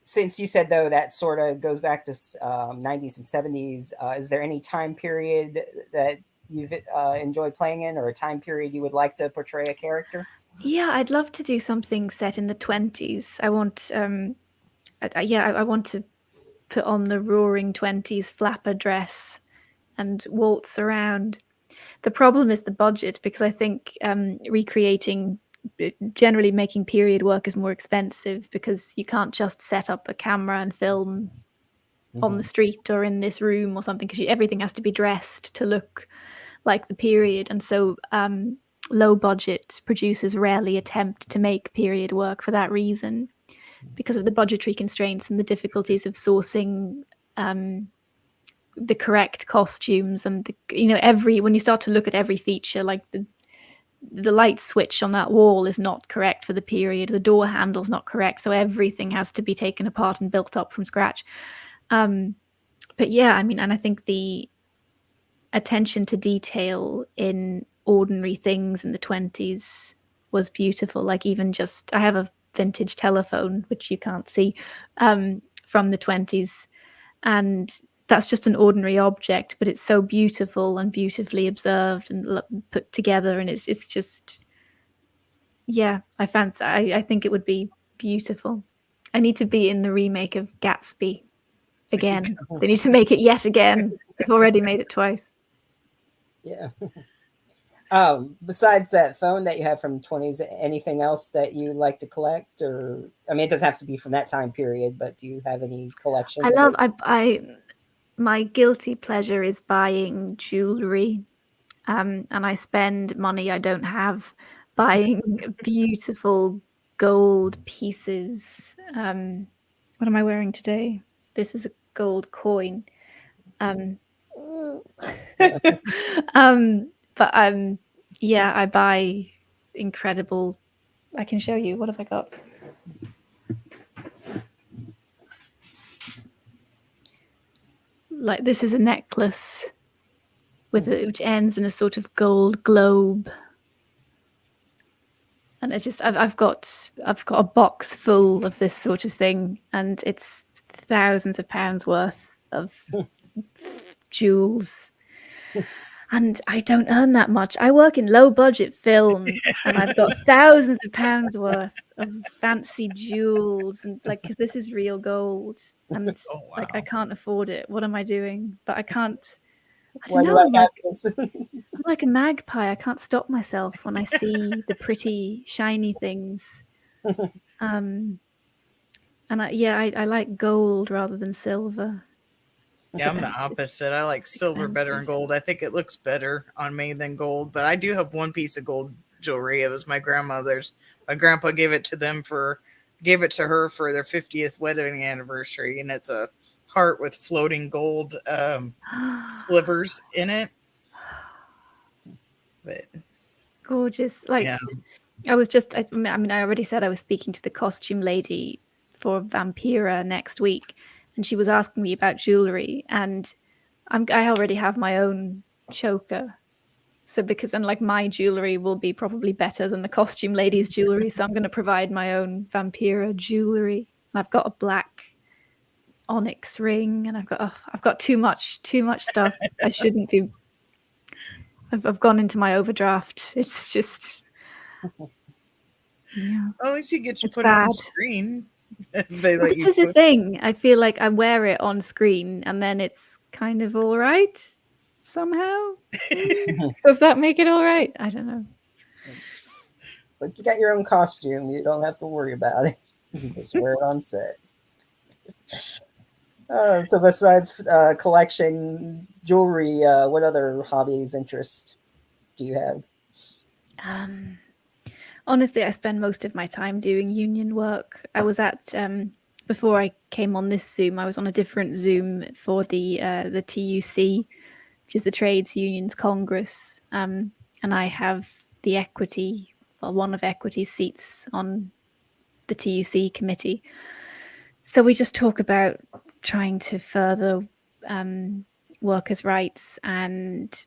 Since you said, though, that sort of goes back to 90s and 70s, is there any time period that you've enjoyed playing in, or a time period you would like to portray a character? Yeah, I'd love to do something set in the 20s. I want, I want to put on the roaring 20s flapper dress and waltz around. The problem is the budget, because I think generally making period work is more expensive, because you can't just set up a camera and film on the street or in this room or something, because everything has to be dressed to look like the period. And so low budget producers rarely attempt to make period work for that reason, because of the budgetary constraints and the difficulties of sourcing the correct costumes and when you start to look at every feature, like the light switch on that wall is not correct for the period, the door handle's not correct, so everything has to be taken apart and built up from scratch. But yeah, I mean, and I think the attention to detail in ordinary things in the 20s was beautiful. Like, even just, I have a vintage telephone, which you can't see, from the 20s, and that's just an ordinary object, but it's so beautiful and beautifully observed and put together, and it's just, yeah, I think it would be beautiful. I need to be in the remake of Gatsby again. They need to make it yet again. They've already made it twice. Yeah. Besides that phone that you have from 20s, anything else that you like to collect? Or, I mean, it doesn't have to be from that time period, but do you have any collections? My guilty pleasure is buying jewelry, and I spend money I don't have buying beautiful gold pieces. What am I wearing today? This is a gold coin. Yeah, I buy incredible. I can show you. What have I got? Like, this is a necklace which ends in a sort of gold globe, and it's just I've got a box full of this sort of thing, and it's thousands of pounds worth of jewels. And I don't earn that much. I work in low budget film, and I've got thousands of pounds worth of fancy jewels, and like, because this is real gold, and like, I can't afford it. What am I doing? But I can't. I don't know. I'm like a magpie. I can't stop myself when I see the pretty shiny things. And I like gold rather than silver. Yeah, I'm the opposite. I like silver better than gold. I think it looks better on me than gold. But I do have one piece of gold jewelry. It was my grandmother's. My grandpa gave it to her for their 50th wedding anniversary, and it's a heart with floating gold slivers in it. But gorgeous. Like, yeah. I already said I was speaking to the costume lady for Vampira next week, and she was asking me about jewelry, and I already have my own choker. So my jewelry will be probably better than the costume lady's jewelry. So I'm going to provide my own Vampira jewelry. And I've got a black onyx ring, and I've got too much stuff. I shouldn't be. I've gone into my overdraft. It's just, yeah. Well, at least you get to put it on screen. This is the thing. I feel like I wear it on screen, and then it's kind of all right somehow. Does that make it all right? I don't know. Like, you got your own costume. You don't have to worry about it. You just wear it on set. So besides collection, jewelry, what other hobbies, interests do you have? Honestly, I spend most of my time doing union work. I was at, before I came on this Zoom, I was on a different Zoom for the TUC, which is the Trades Unions Congress. And I have one of equity's seats on the TUC committee. So we just talk about trying to further workers' rights and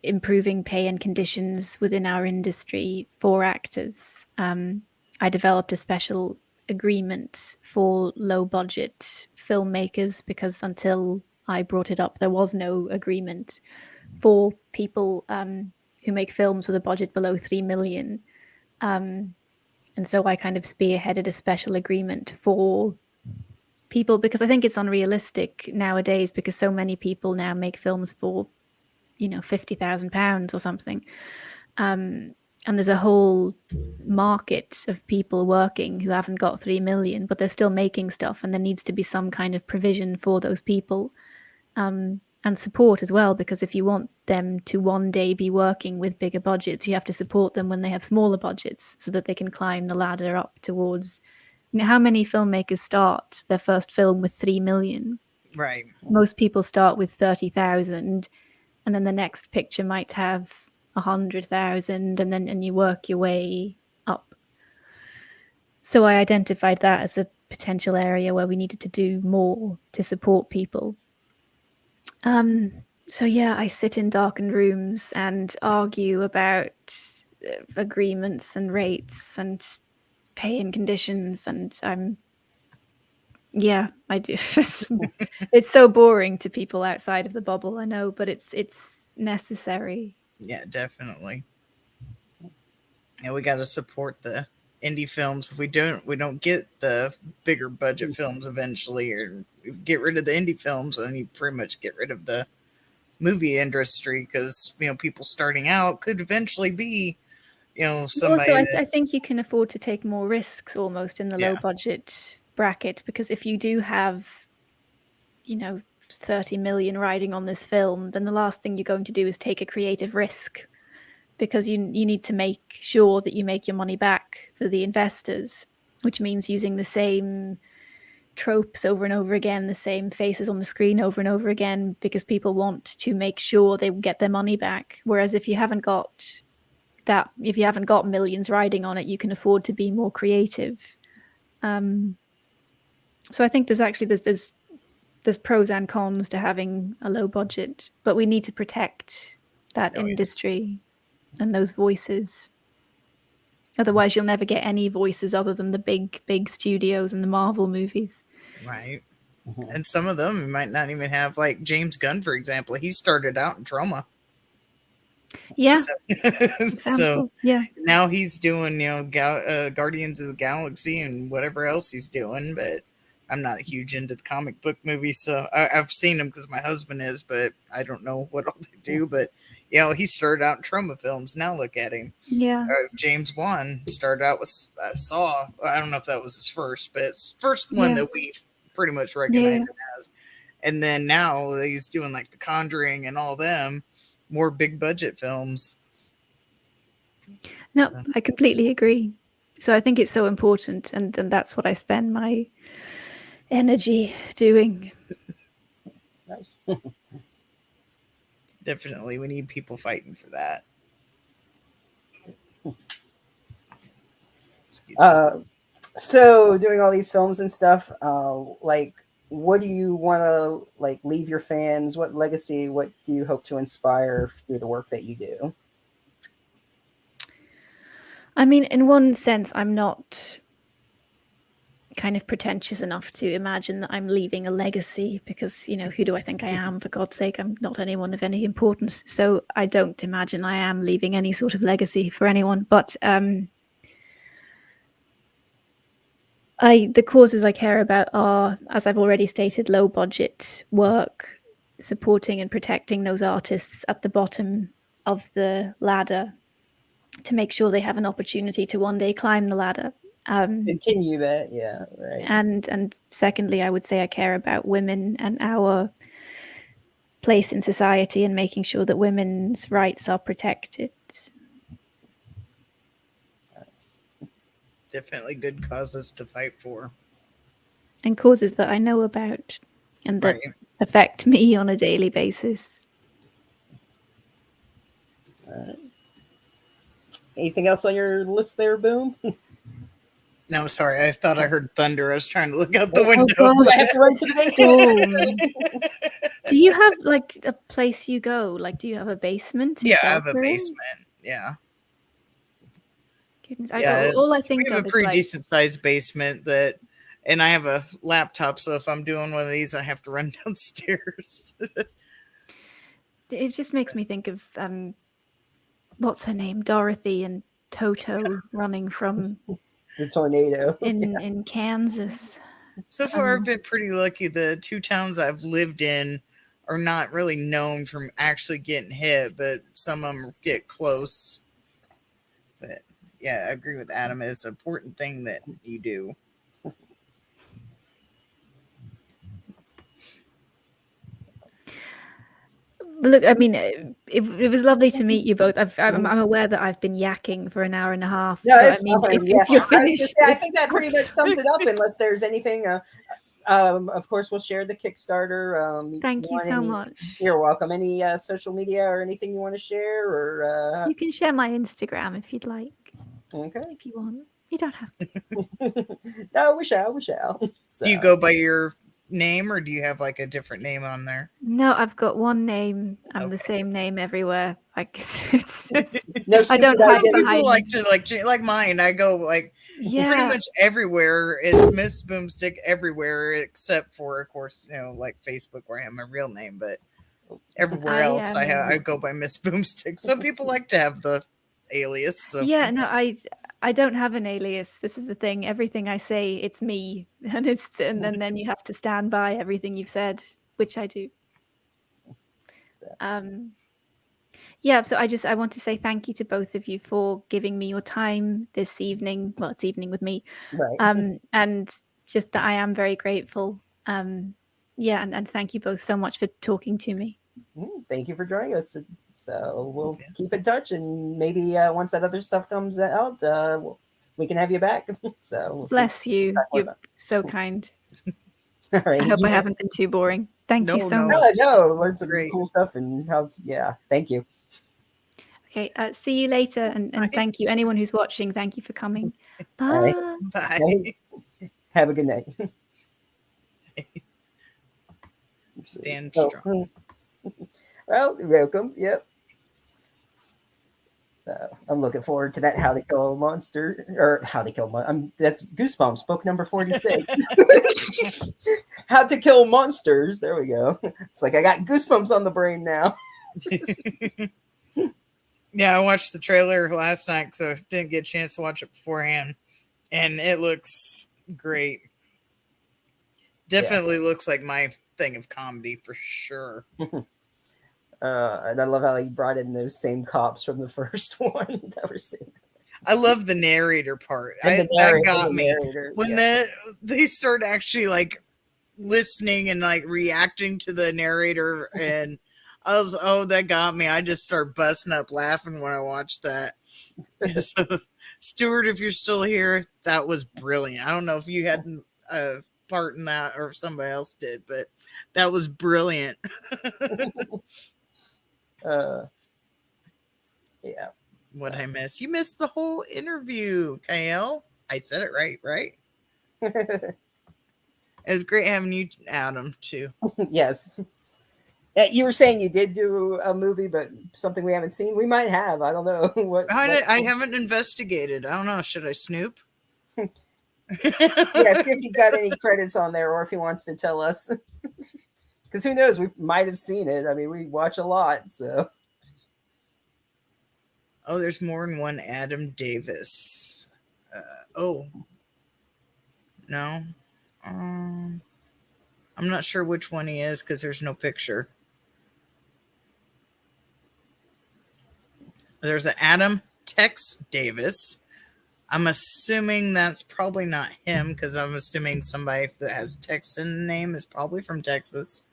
improving pay and conditions within our industry for actors. I developed a special agreement for low budget filmmakers, because until I brought it up, there was no agreement for people who make films with a budget below 3 million. And so I kind of spearheaded a special agreement for people, because I think it's unrealistic nowadays, because so many people now make films for £50,000 or something, and there's a whole market of people working who haven't got 3 million, but they're still making stuff, and there needs to be some kind of provision for those people. And and support as well, because if you want them to one day be working with bigger budgets, you have to support them when they have smaller budgets so that they can climb the ladder up towards, how many filmmakers start their first film with 3 million? Right. Most people start with 30,000, and then the next picture might have 100,000, and you work your way up. So I identified that as a potential area where we needed to do more to support people. So yeah, I sit in darkened rooms and argue about agreements and rates and pay and conditions, and I do. It's so boring to people outside of the bubble, I know, but it's necessary. Yeah, definitely. And we got to support the indie films. If we don't get the bigger budget films eventually, or get rid of the indie films, and you pretty much get rid of the movie industry, because people starting out could eventually be somebody Also, that, I think you can afford to take more risks almost in the low budget bracket, because if you do have 30 million riding on this film, then the last thing you're going to do is take a creative risk, because you need to make sure that you make your money back for the investors, which means using the same tropes over and over again, the same faces on the screen over and over again, because people want to make sure they get their money back. Whereas if you haven't got millions riding on it, you can afford to be more creative. So I think there's pros and cons to having a low budget, but we need to protect that industry and those voices. Otherwise, you'll never get any voices other than the big studios and the Marvel movies. right. And some of them might not even have, like James Gunn, for example. He started out in Trauma. Yeah. So yeah. Now he's doing, Guardians of the Galaxy and whatever else he's doing. But I'm not huge into the comic book movies, so I've seen them because my husband is, but I don't know what all they do. But he started out in Trauma films. Now look at him. Yeah. James Wan started out with Saw. I don't know if that was his first, but it's the first one that we pretty much recognize him as. And then now he's doing like The Conjuring and all them, more big budget films. No, I completely agree. So I think it's so important, and that's what I spend my energy doing. Nice. Definitely, we need people fighting for that. So doing all these films and stuff, like, what do you want to leave your fans? What legacy? What do you hope to inspire through the work that you do? I mean, in one sense, I'm not kind of pretentious enough to imagine that I'm leaving a legacy, because, who do I think I am? For God's sake, I'm not anyone of any importance. So I don't imagine I am leaving any sort of legacy for anyone. But the causes I care about are, as I've already stated, low budget work, supporting and protecting those artists at the bottom of the ladder to make sure they have an opportunity to one day climb the ladder. Continue that, yeah, right. And secondly, I would say I care about women and our place in society, and making sure that women's rights are protected. Definitely good causes to fight for. And causes that I know about and that affect me on a daily basis. Anything else on your list there, Boom? No, sorry. I thought I heard thunder. I was trying to look out the window. I have to run to the basement. Do you have a place you go? Do you have a basement? Yeah, I have a basement. Yeah. Goodness. All I think we have of a pretty is decent sized basement and I have a laptop, so if I'm doing one of these, I have to run downstairs. It just makes me think of what's her name, Dorothy and Toto running from the tornado in Kansas. So far, I've been pretty lucky. The two towns I've lived in are not really known from actually getting hit, but some of them get close. But yeah, I agree with Adam. It's an important thing that you do. Look, I mean, it was lovely to meet you both. I'm aware that I've been yakking for an hour and a half. No, So, it's I mean, fine. if you're I was gonna finished, say, I think that pretty much sums it up. Unless there's anything, of course, we'll share the Kickstarter. Thank you so much. You're welcome. Any social media or anything you want to share, or you can share my Instagram if you'd like. Okay. If you want, you don't have to. No, we shall. So. Do you go by your name, or do you have like a different name on there? No, I've got one name. I'm the same name everywhere. Like it's no, I don't hide People behind. like to like mine. I go like pretty much everywhere. It's Miss Boomstick everywhere except for, of course, like Facebook where I have my real name. But everywhere else, I go by Miss Boomstick. Some people like to have the alias. So. Yeah, no, I don't have an alias. This is the thing. Everything I say, it's me, and then you have to stand by everything you've said, which I do. Yeah, so I want to say thank you to both of you for giving me your time this evening. Well, it's evening with me, right? And just that I am very grateful. Yeah, and thank you both so much for talking to me. Thank you for joining us. So we'll keep in touch, and maybe once that other stuff comes out, we can have you back. So we'll bless you. You're so kind. All right. I hope I haven't been too boring. Thank you so much. No, learned some cool stuff and how. Thank you. Okay, see you later, and thank you. Anyone who's watching, thank you for coming. Bye. Right. Bye. Have a good night. Stand strong. Well, you're welcome. Yep. So I'm looking forward to that How to Kill a Monster, or How to Kill that's Goosebumps, book number 46. How to Kill Monsters. There we go. It's like I got goosebumps on the brain now. Yeah, I watched the trailer last night, so I didn't get a chance to watch it beforehand. And it looks great. Definitely looks like my thing of comedy for sure. And I love how he brought in those same cops from the first one. Never seen. I love the narrator part. That got me when they start actually like listening and like reacting to the narrator, and that got me. I just start busting up laughing when I watched that. So, Stuart, if you're still here, that was brilliant. I don't know if you had a part in that or if somebody else did, but that was brilliant. Yeah. What I miss? You missed the whole interview, Kyle. I said it right? It was great having you, Adam, too. Yes. You were saying you did do a movie, but something we haven't seen. We might have. I don't know. I haven't investigated. I don't know. Should I snoop? Yeah, see if he got any credits on there or if he wants to tell us. Because who knows? We might have seen it. I mean, we watch a lot, so. Oh, there's more than one Adam Davis. No. I'm not sure which one he is because there's no picture. There's an Adam Tex Davis. I'm assuming that's probably not him because I'm assuming somebody that has Tex in the name is probably from Texas.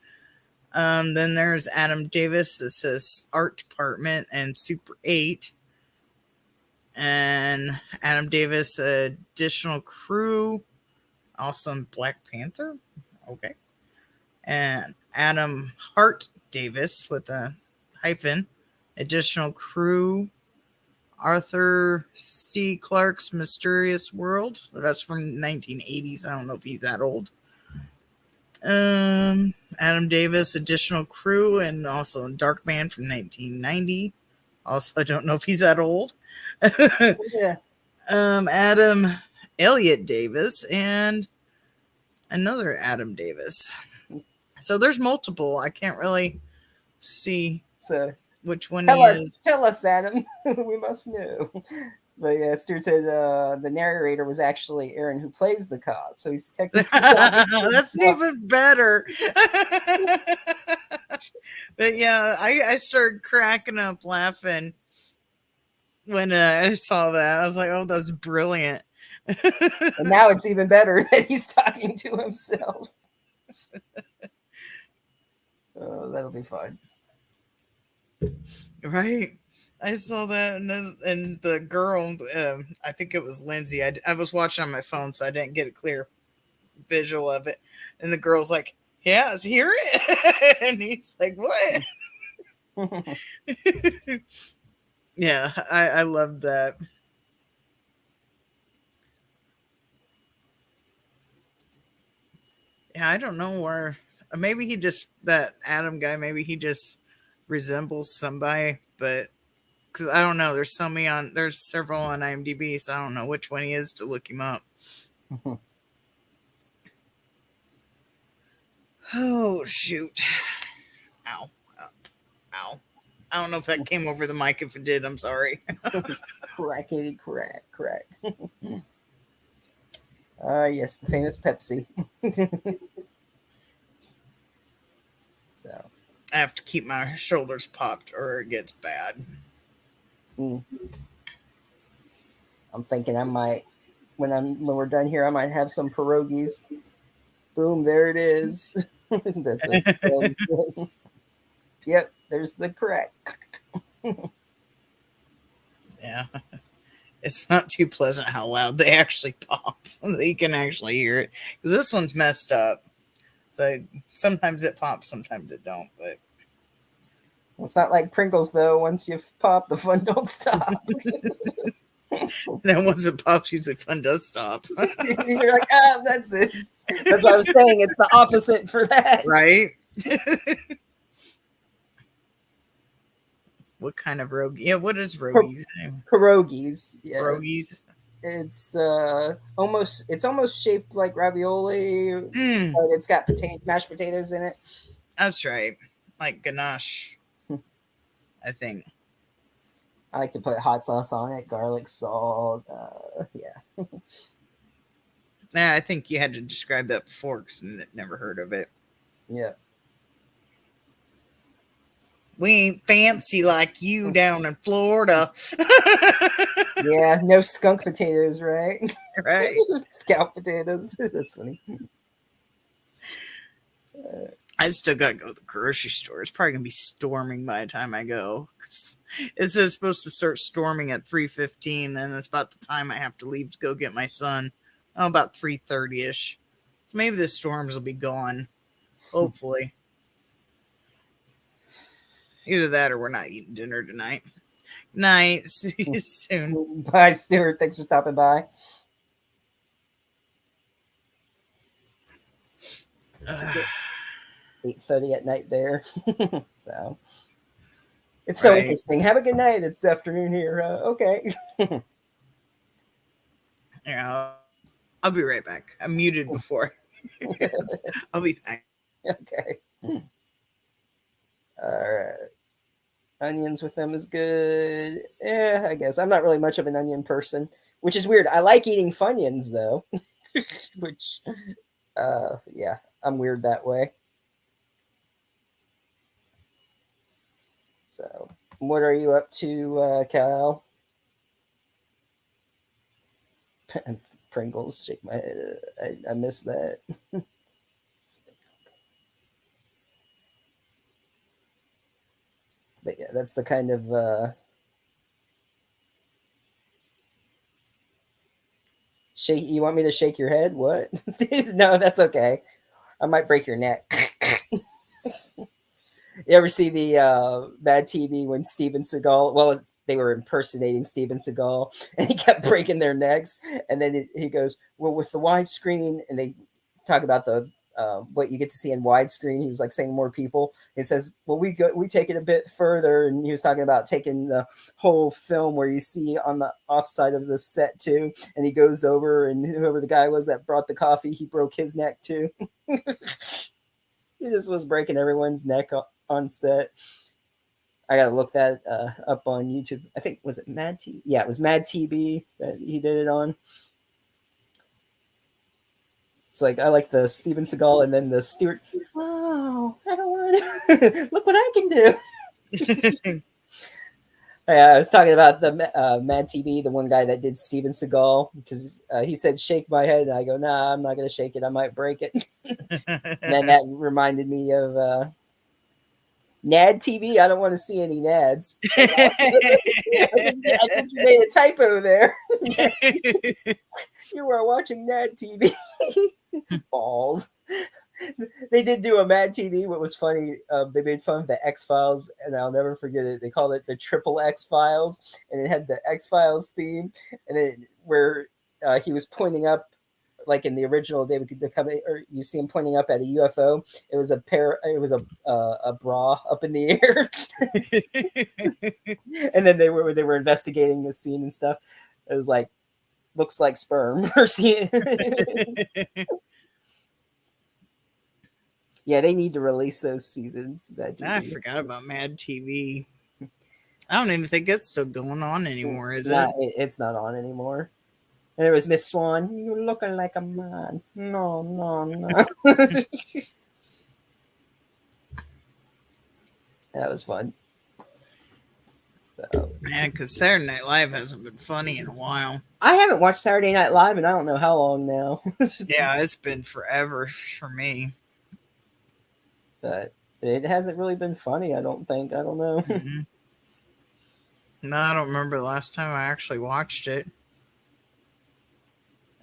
Then there's Adam Davis. It says Art Department and Super 8. And Adam Davis, additional crew. Also in Black Panther. Okay. And Adam Hart Davis with a hyphen. Additional crew. Arthur C. Clarke's Mysterious World. So that's from 1980s. I don't know if he's that old. Adam Davis, additional crew, and also Darkman from 1990. Also, I don't know if he's that old. Yeah. Adam Elliott Davis and another Adam Davis. So there's multiple. I can't really see which one is. Tell us, Adam. We must know. But yeah, Stuart said the narrator was actually Aaron, who plays the cop. So he's technically that's even better. But yeah, I started cracking up laughing when I saw that. I was like, "Oh, that's brilliant!" And now it's even better that he's talking to himself. Oh, that'll be fun. Right. I saw that, and the girl, I think it was Lindsay. I was watching on my phone, so I didn't get a clear visual of it. And the girl's like, "Yeah, let's hear it," and he's like, "What?" Yeah, I loved that. Yeah, I don't know where. Maybe he just that Adam guy. Maybe he just resembles somebody, but because I don't know. There's so many on. There's several on IMDb, so I don't know which one he is to look him up. Oh shoot! Ow! Ow! Ow. I don't know if that came over the mic. If it did, I'm sorry. Crackety crack. Yes, the famous Pepsi. So, I have to keep my shoulders popped, or it gets bad. mm, I'm thinking I might when we're done here, I might have some pierogies. Boom, there it is. That's what Sam's doing. Yep, there's the crack. Yeah, it's not too pleasant how loud they actually pop. You can actually hear it because this one's messed up. So sometimes it pops, sometimes it don't. But Well, it's not like Pringles though. Once you pop, the fun don't stop. then once it pops, usually fun does stop. You're like, ah, that's it. That's what I was saying. It's the opposite for that. Right? What kind of rogue? Yeah, what is rogues? Pierogies. Yeah. Rogues. It's almost shaped like ravioli, Mm, but it's got mashed potatoes in it. that's right. Like ganache, I think. I like to put hot sauce on it, garlic, salt. Yeah. Yeah, I think you had to describe that before because never heard of it. Yeah. We ain't fancy like you down in Florida. Yeah, no skunk potatoes, right? Right? Scalp potatoes. That's funny. I still gotta go to the grocery store. It's probably gonna be storming by the time I go. It's supposed to start storming at 3:15, and it's about the time I have to leave to go get my son. Oh, about 3:30 ish. So maybe the storms will be gone. Hopefully, either that or we're not eating dinner tonight. Night. See you soon. Bye, Stuart. Thanks for stopping by. 8:30 at night there. So it's so Right. interesting. Have a good night. It's afternoon here. Okay. Yeah, I'll be right back. I'm muted before. I'll be back. Okay. All right. Onions with them is good. Yeah, I guess I'm not really much of an onion person, which is weird. I like eating Funyuns though, which, yeah, I'm weird that way. So, what are you up to, Cal? Pringles, shake my head. I miss that. But yeah, that's the kind of shake. You want me to shake your head? What? No, that's okay. I might break your neck. You ever see the Mad TV when Steven Seagal? Well, they were impersonating Steven Seagal, and he kept breaking their necks. And then he goes, "Well, with the widescreen," and they talk about the what you get to see in widescreen. He was like saying more people. He says, "Well, we take it a bit further," and he was talking about taking the whole film where you see on the offside of the set too. And he goes over, and whoever the guy was that brought the coffee, he broke his neck too. He just was breaking everyone's neck on set. I gotta look that up on YouTube. I think was it Mad TV? Yeah, it was Mad TV that he did it on. It's like I like the Steven Seagal and then the Stuart. Oh, I don't want. Look what I can do. Yeah, I was talking about the Mad TV, the one guy that did Steven Seagal, because he said shake my head, and I go, nah, I'm not gonna shake it. I might break it. And then that reminded me of NAD TV. I don't want to see any NADs. I think you made a typo there. You were watching NAD TV. Balls. They did do a Mad TV. What was funny, they made fun of the X Files, and I'll never forget it. They called it the Triple X Files, and it had the X Files theme, and it where he was pointing up, like in the original David Duchovny, or you see him pointing up at a UFO. It was a bra up in the air, and then they were investigating the scene and stuff. It was like, looks like sperm. Yeah, they need to release those seasons. I forgot about Mad TV. I don't even think it's still going on anymore, is it? It's not on anymore. And there was Miss Swan. You're looking like a man. No. That was fun. So. Man, because Saturday Night Live hasn't been funny in a while. I haven't watched Saturday Night Live in I don't know how long now. Yeah, it's been forever for me. But it hasn't really been funny, I don't think. I don't know. Mm-hmm. No, I don't remember the last time I actually watched it.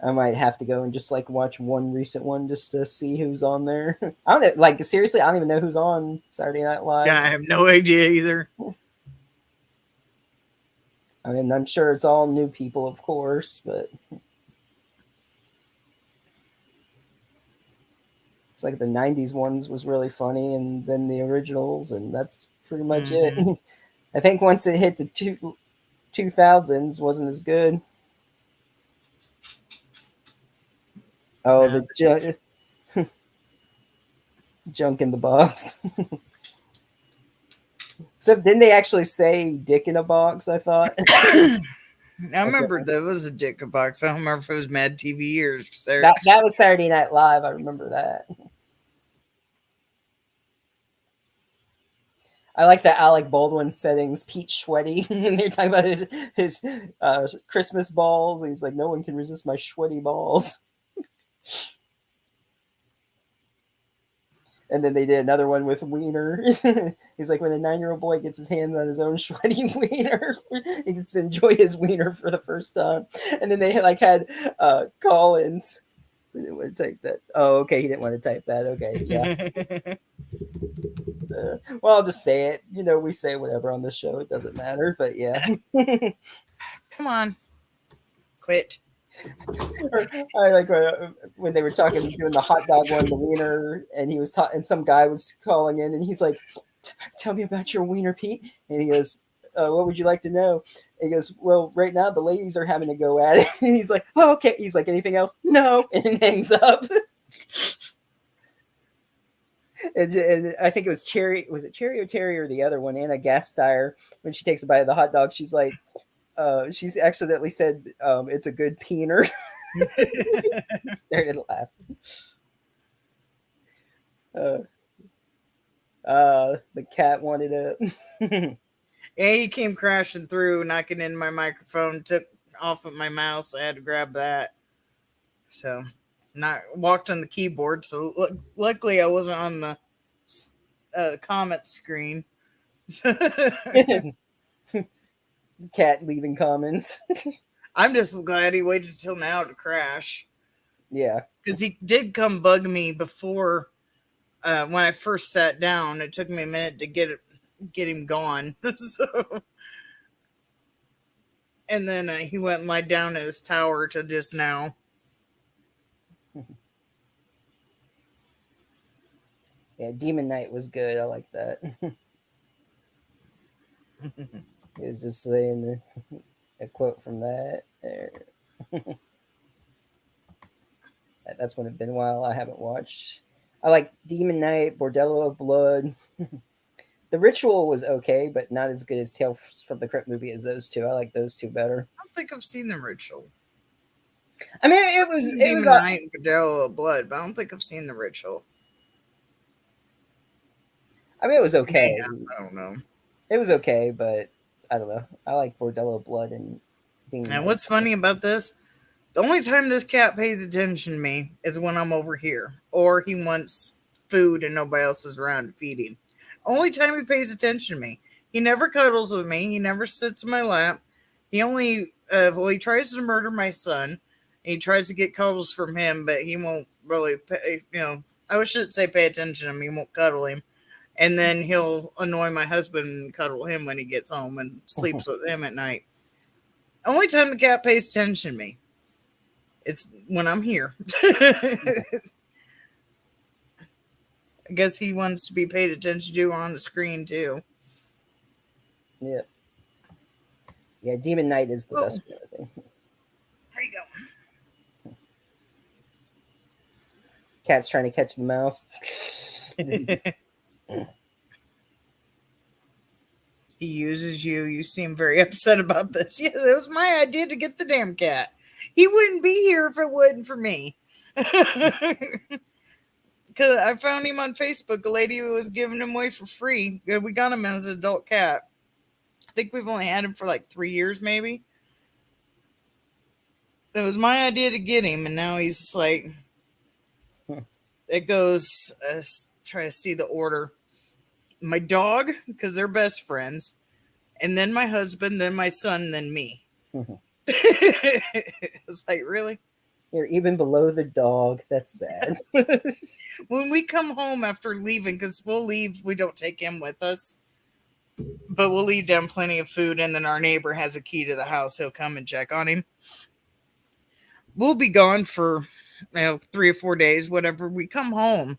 I might have to go and just like watch one recent one just to see who's on there. I don't know, like seriously, I don't even know who's on Saturday Night Live. Yeah, I have no idea either. I mean, I'm sure it's all new people, of course, but it's like the 90s ones was really funny, and then the originals, and that's pretty much it. I think once it hit the 2000s, wasn't as good. Oh, the junk in the box. So didn't they actually say dick in a box, I thought? I remember there was a dick in a box. I don't remember if it was Mad TV or that was Saturday Night Live. I remember that. I like that Alec Baldwin settings, Pete Sweaty, and they're talking about his Christmas balls. And he's like, no one can resist my sweaty balls. And then they did another one with Wiener. He's like, when a 9-year-old boy gets his hands on his own sweaty Wiener, he gets to enjoy his Wiener for the first time. And then they had Collins. So he didn't want to type that. Oh, okay. He didn't want to type that. Okay. Yeah. Well, I'll just say it. You know, we say whatever on this show. It doesn't matter. But yeah. Come on. Quit. I like when they were doing the hot dog one, the wiener, and he was and some guy was calling in, and he's like, "Tell me about your wiener, Pete." And he goes, "What would you like to know?" And he goes, "Well, right now the ladies are having to go at it." And he's like, "Oh, okay." He's like, "Anything else?" "No," and hangs up. And I think it was Cherry. Was it Cherry or Terry or the other one? Anna Gasteyer. When she takes a bite of the hot dog, she's like. She's accidentally said it's a good peener. Started laughing. The cat wanted it. Yeah, he came crashing through, knocking in my microphone, took off of my mouse. I had to grab that. So, walked on the keyboard. So, luckily, I wasn't on the comment screen. Cat leaving comments. I'm just glad he waited till now to crash. Yeah. Because he did come bug me before when I first sat down. It took me a minute to get him gone. So, and then he went and lied down at his tower till just now. Yeah, Demon Knight was good. I like that. It was just saying a quote from that there. That's when it's been a while I haven't watched. I like Demon Knight, Bordello of Blood. The Ritual was okay, but not as good as Tales from the Crypt movie as those two. I like those two better. I don't think I've seen The Ritual. I mean, it was Demon Knight and Bordello of Blood, but I don't think I've seen The Ritual. I mean, it was okay. Yeah, I don't know. It was okay, but I don't know. I like Bordello of Blood and Demon Knight. And what's funny about this? The only time this cat pays attention to me is when I'm over here, or he wants food and nobody else is around to feed him. Only time he pays attention to me. He never cuddles with me. He never sits in my lap. He only, he tries to murder my son. He tries to get cuddles from him, but he won't really pay, I shouldn't say pay attention to him. He won't cuddle him. And then he'll annoy my husband and cuddle him when he gets home and sleeps with him at night. Only time the cat pays attention to me, it's when I'm here. I guess he wants to be paid attention to on the screen too. Yeah. Yeah, Demon Knight is the best one, I think. There you go. Cat's trying to catch the mouse. He uses you. You seem very upset about this. Yes, it was my idea to get the damn cat. He wouldn't be here if it wasn't for me. Because I found him on Facebook. A lady who was giving him away for free. We got him as an adult cat. I think we've only had him for like 3 years, maybe. It was my idea to get him, and now he's like, it goes, try to see the order. My dog, because they're best friends, and then my husband, then my son, then me. It's like, really? You're even below the dog. That's sad. When we come home after leaving, because we'll leave, we don't take him with us, but we'll leave down plenty of food, and then our neighbor has a key to the house. He'll come and check on him. We'll be gone for 3 or 4 days, whatever. We come home.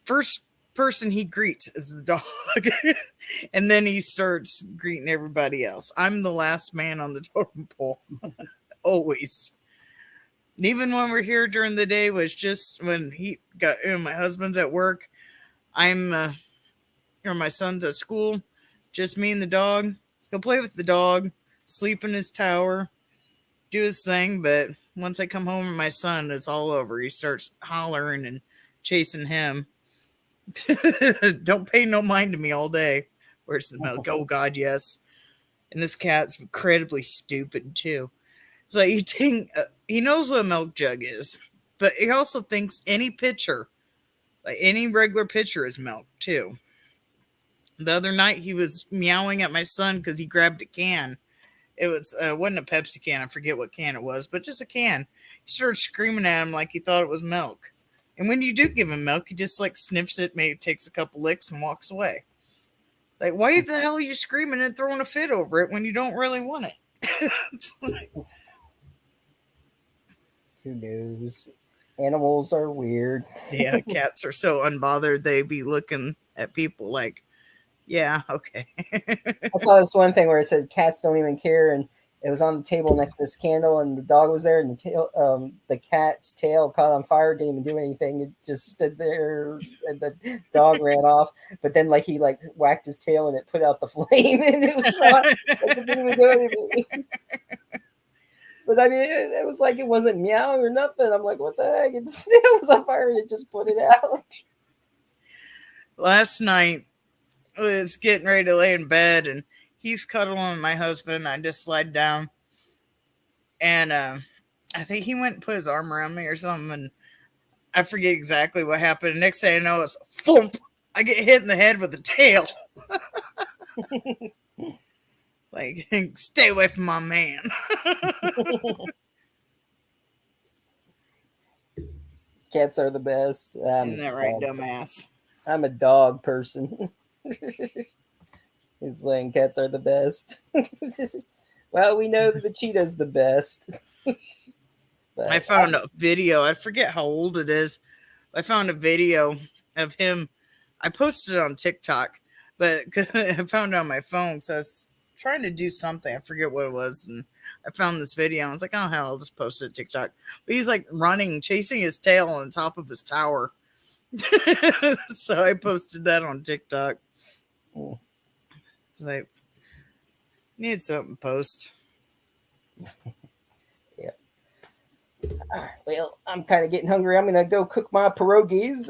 First person he greets is the dog. And then he starts greeting everybody else. I'm the last man on the totem pole. Always. Even when we're here during the day, was just when he got, my husband's at work. I'm, my son's at school. Just me and the dog. He'll play with the dog, sleep in his tower, do his thing. But once I come home with my son, it's all over. He starts hollering and chasing him. Don't pay no mind to me all day. Where's the milk? Oh God, yes. And this cat's incredibly stupid too. It's like he knows what a milk jug is, but he also thinks any pitcher, like any regular pitcher, is milk too. The other night he was meowing at my son because he grabbed a can. It wasn't a Pepsi can. I forget what can it was, but just a can. He started screaming at him like he thought it was milk. And when you do give him milk, he just like sniffs it, maybe takes a couple licks and walks away. Like, why the hell are you screaming and throwing a fit over it when you don't really want it? Who knows? Animals are weird. Yeah, cats are so unbothered. They be looking at people like, yeah, okay. I saw this one thing where it said cats don't even care, and it was on the table next to this candle, and the dog was there, and the cat's tail caught on fire, didn't even do anything. It just stood there, and the dog ran off. But then, like, he like whacked his tail, and it put out the flame, and it was fine. Like, it didn't even do anything. But I mean, it was like it wasn't meowing or nothing. I'm like, what the heck? It was on fire, and it just put it out. Last night, I was getting ready to lay in bed, and he's cuddling with my husband. I just slide down, and I think he went and put his arm around me or something, and I forget exactly what happened. The next thing I know, it's thump. I get hit in the head with a tail. Like, stay away from my man. Cats are the best. Isn't that right, dumbass? I'm a dog person. He's like, cats are the best. Well, we know that the cheetah's the best. I found a video. I forget how old it is. I found a video of him. I posted it on TikTok, but I found it on my phone. So I was trying to do something. I forget what it was. And I found this video. I was like, oh, hell, I'll just post it to TikTok. But he's like running, chasing his tail on top of his tower. So I posted that on TikTok. It's like, need something to post. Yeah. Well, I'm kind of getting hungry. I'm gonna go cook my pierogies.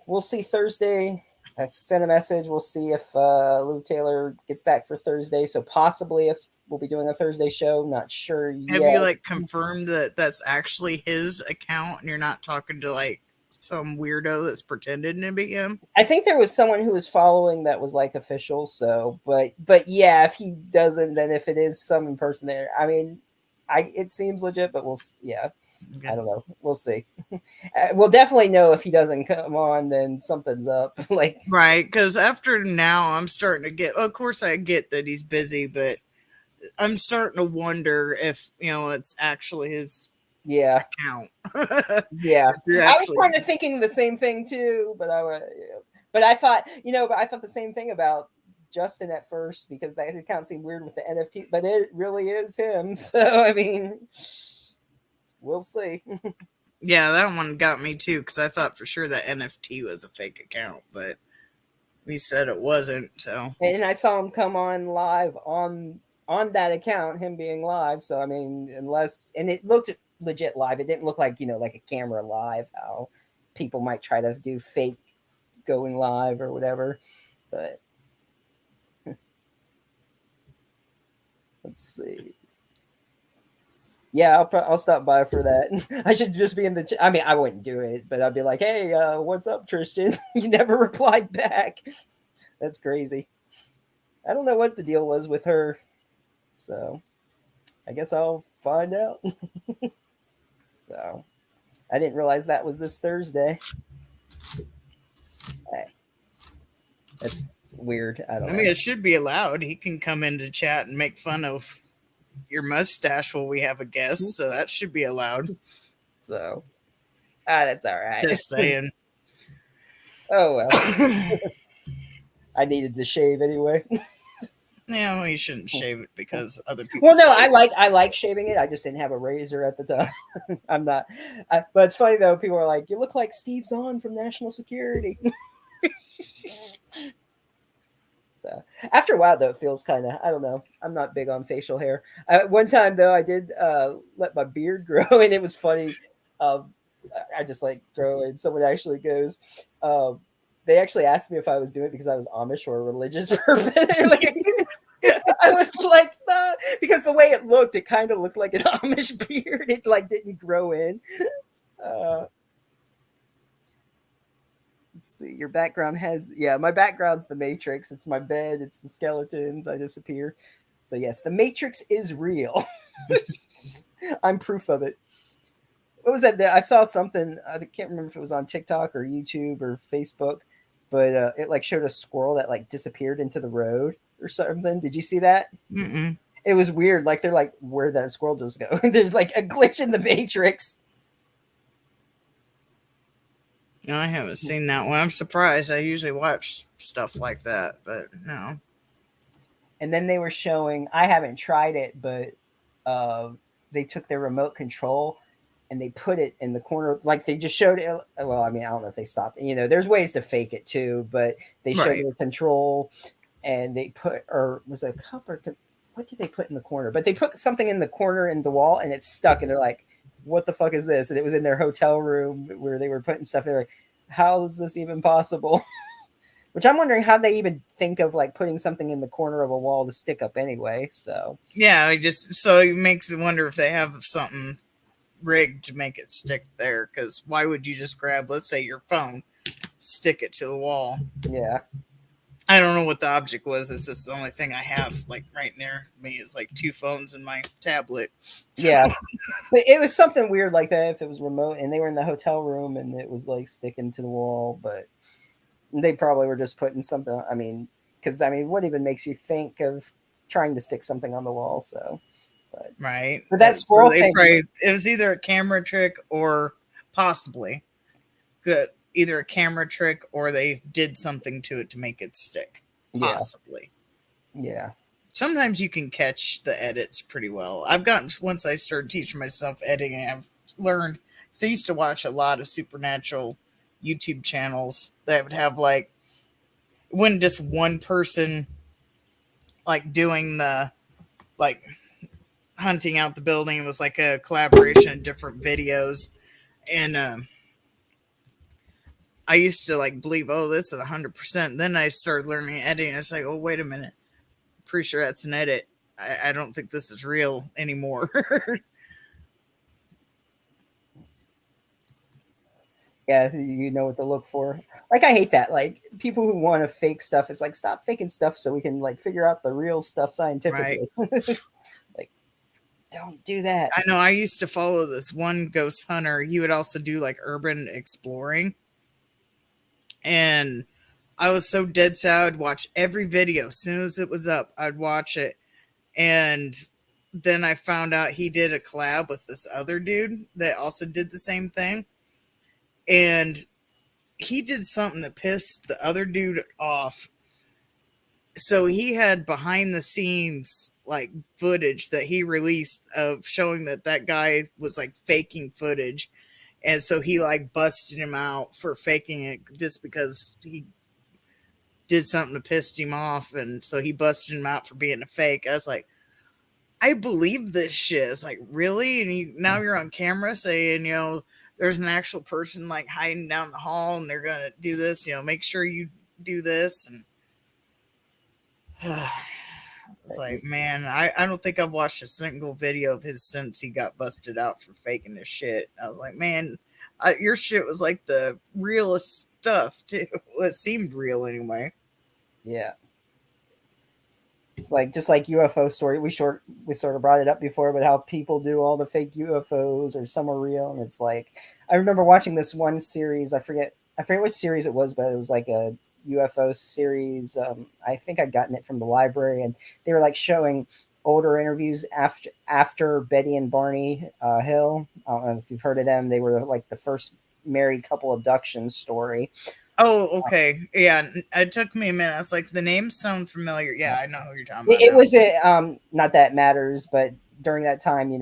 We'll see Thursday. I sent a message. We'll see if Lou Taylor gets back for Thursday. So possibly if we'll be doing a Thursday show. Not sure yet. Have you like confirmed that that's actually his account and you're not talking to like some weirdo that's pretending to be him. I think there was someone who was following that was like official. So, but yeah, if he doesn't, then if it is some impersonator, I mean, it seems legit. But yeah, Okay. I don't know. We'll see. We'll definitely know if he doesn't come on, then something's up. Like, right, because after now, I'm starting to get. Of course, I get that he's busy, but I'm starting to wonder if it's actually his yeah, account. yeah. You're I was actually kind of thinking the same thing too, but I thought, but I thought the same thing about Justin at first because that account seemed weird with the NFT, but it really is him. So I mean, we'll see. yeah, that one got me too because I thought for sure that NFT was a fake account, but we said it wasn't. So And I saw him come on live on that account, him being live. So I mean, and it looked legit live. It didn't look like like a camera live, how people might try to do fake going live or whatever. But let's see. Yeah, I'll stop by for that. I should just be in the. I mean, I wouldn't do it, but I'd be like, "Hey, what's up, Tristan? You never replied back. That's crazy." I don't know what the deal was with her, so I guess I'll find out. So I didn't realize that was this Thursday. Hey, that's weird. I don't I know. mean, it should be allowed. He can come into chat and make fun of your mustache while we have a guest, so that should be allowed. So that's all right. Just saying. Oh well. I needed to shave anyway. Yeah, well, you shouldn't shave it because other people. Well, no, I like shaving it. I just didn't have a razor at the time. I'm not. But it's funny though. People are like, "You look like Steve Zahn from National Security." So after a while, though, it feels kind of. I don't know. I'm not big on facial hair. One time though, I did let my beard grow, and it was funny. Um, I just like grow, and someone actually goes. They actually asked me if I was doing it because I was Amish or a religious person. Like, I was like, no, because the way it looked, it kind of looked like an Amish beard. It like didn't grow in. Let's see. Your background my background's the Matrix. It's my bed. It's the skeletons. I disappear. So yes, the Matrix is real. I'm proof of it. What was that? I saw something. I can't remember if it was on TikTok or YouTube or Facebook, but it like showed a squirrel that like disappeared into the road or something. Did you see that? Mm-mm. It was weird. Like they're like, where'd that squirrel just go? There's like a glitch in the Matrix. No, I haven't seen that one. I'm surprised. I usually watch stuff like that, but no. And then they were showing. I haven't tried it, but they took their remote control and they put it in the corner. Like they just showed it. Well, I mean, I don't know if they stopped. There's ways to fake it too, but they showed Right. the control and they put, or was it a cup or what did they put in the corner? But they put something in the corner in the wall and it's stuck. And they're like, what the fuck is this? And it was in their hotel room where they were putting stuff. They're like, how is this even possible? Which I'm wondering how they even think of like putting something in the corner of a wall to stick up anyway. So Yeah, it makes me wonder if they have something rigged to make it stick there. Because why would you just grab, let's say, your phone, stick it to the wall? yeah. I don't know what the object was. It's just the only thing I have like right near me is like 2 phones and my tablet. Yeah. But it was something weird like that if it was remote and they were in the hotel room and it was like sticking to the wall, but they probably were just putting something. I mean, because what even makes you think of trying to stick something on the wall? So, Right. but that squirrel thing. It was either a camera trick or possibly good. Either a camera trick or they did something to it to make it stick. Possibly. Yeah. Sometimes you can catch the edits pretty well. Once I started teaching myself editing, I've learned, because I used to watch a lot of supernatural YouTube channels that would have like, when just one person like doing the, like hunting out the building. It was like a collaboration of different videos. And, I used to like believe, oh, this is 100%. Then I started learning editing. It's like, oh, wait a minute. Pretty sure that's an edit. I don't think this is real anymore. Yeah, you know what to look for. Like I hate that. Like people who want to fake stuff, it's like stop faking stuff so we can like figure out the real stuff Right. scientifically. Like don't do that. I know I used to follow this one ghost hunter. He would also do like urban exploring. And I was so dead sad. I'd watch every video. As soon as it was up, I'd watch it. And then I found out he did a collab with this other dude that also did the same thing. And he did something that pissed the other dude off. So he had behind the scenes like footage that he released of showing that that guy was like faking footage. And so he like busted him out for faking it just because he did something that pissed him off. And so he busted him out for being a fake. I was like, I believe this shit. It's like, really? And now you're on camera saying, there's an actual person like hiding down the hall and they're going to do this, make sure you do this. And it's like, man, I don't think I've watched a single video of his since he got busted out for faking this shit. I was like, man, your shit was like the realest stuff too. Well, it seemed real anyway. Yeah. It's like just like UFO story. We sort of brought it up before, but how people do all the fake UFOs or some are real, and it's like I remember watching this one series. I forget which series it was, but it was like a UFO series. I think I'd gotten it from the library, and they were like showing older interviews after Betty and Barney Hill. I don't know if you've heard of them. They were like the first married couple abduction story. Oh, okay. Yeah, it took me a minute. I was like, the names sound familiar. Yeah, I know who you're talking about. It was not that matters, but during that time, it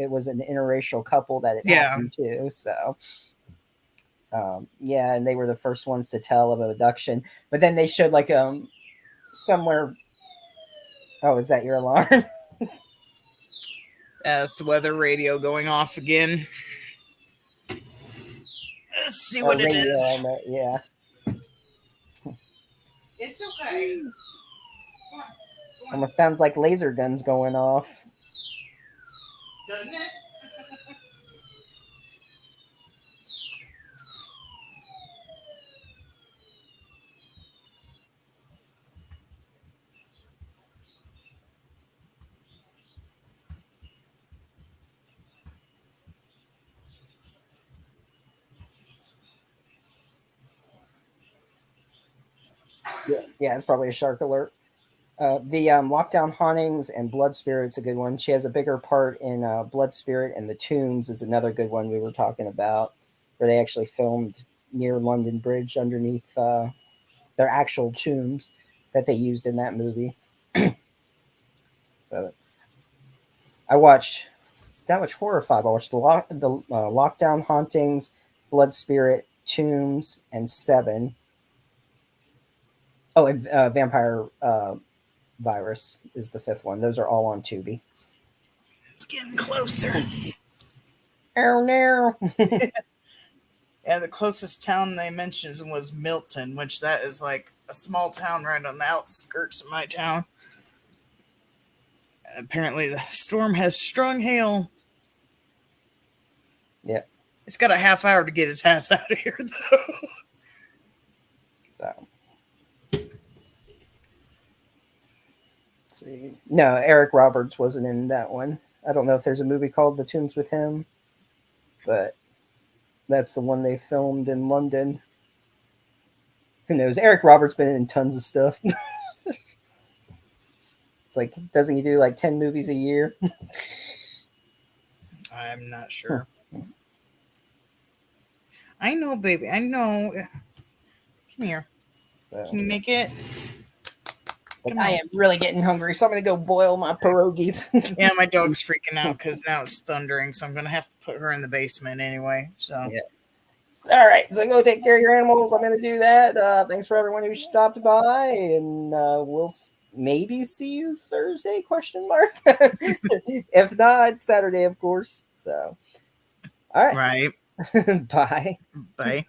was an interracial couple that it happened to. So, yeah, and they were the first ones to tell of an abduction. But then they showed like somewhere. Oh, is that your alarm? That's weather radio going off again. Let's see what it is. Yeah. It's okay. Come on. Almost sounds like laser guns going off. Doesn't it? Yeah, it's probably a shark alert. The Lockdown Hauntings and Blood Spirit's a good one. She has a bigger part in Blood Spirit, and The Tombs is another good one we were talking about, where they actually filmed near London Bridge underneath their actual tombs that they used in that movie. So I watched, did I watch 4 or 5? I watched the Lockdown Hauntings, Blood Spirit, Tombs, and 7. Oh, and Vampire Virus is the 5th one. Those are all on Tubi. It's getting closer. Oh no. Yeah, the closest town they mentioned was Milton, which that is like a small town right on the outskirts of my town. Apparently the storm has strong hail. Yeah. It's got a half hour to get his ass out of here, though. So. Let's see. No, Eric Roberts wasn't in that one. I don't know if there's a movie called The Tombs with him, but that's the one they filmed in London. Who knows? Eric Roberts been in tons of stuff. It's like, doesn't he do like 10 movies a year? I'm not sure. I know, baby. I know. Come here. Can you make it? But I am really getting hungry, so I'm going to go boil my pierogies. Yeah, my dog's freaking out because now it's thundering, so I'm going to have to put her in the basement anyway. So yeah. All right, so go take care of your animals. I'm going to do that. Thanks for everyone who stopped by, and we'll maybe see you Thursday, ? If not, Saturday, of course. So, all right. Right. Bye. Bye.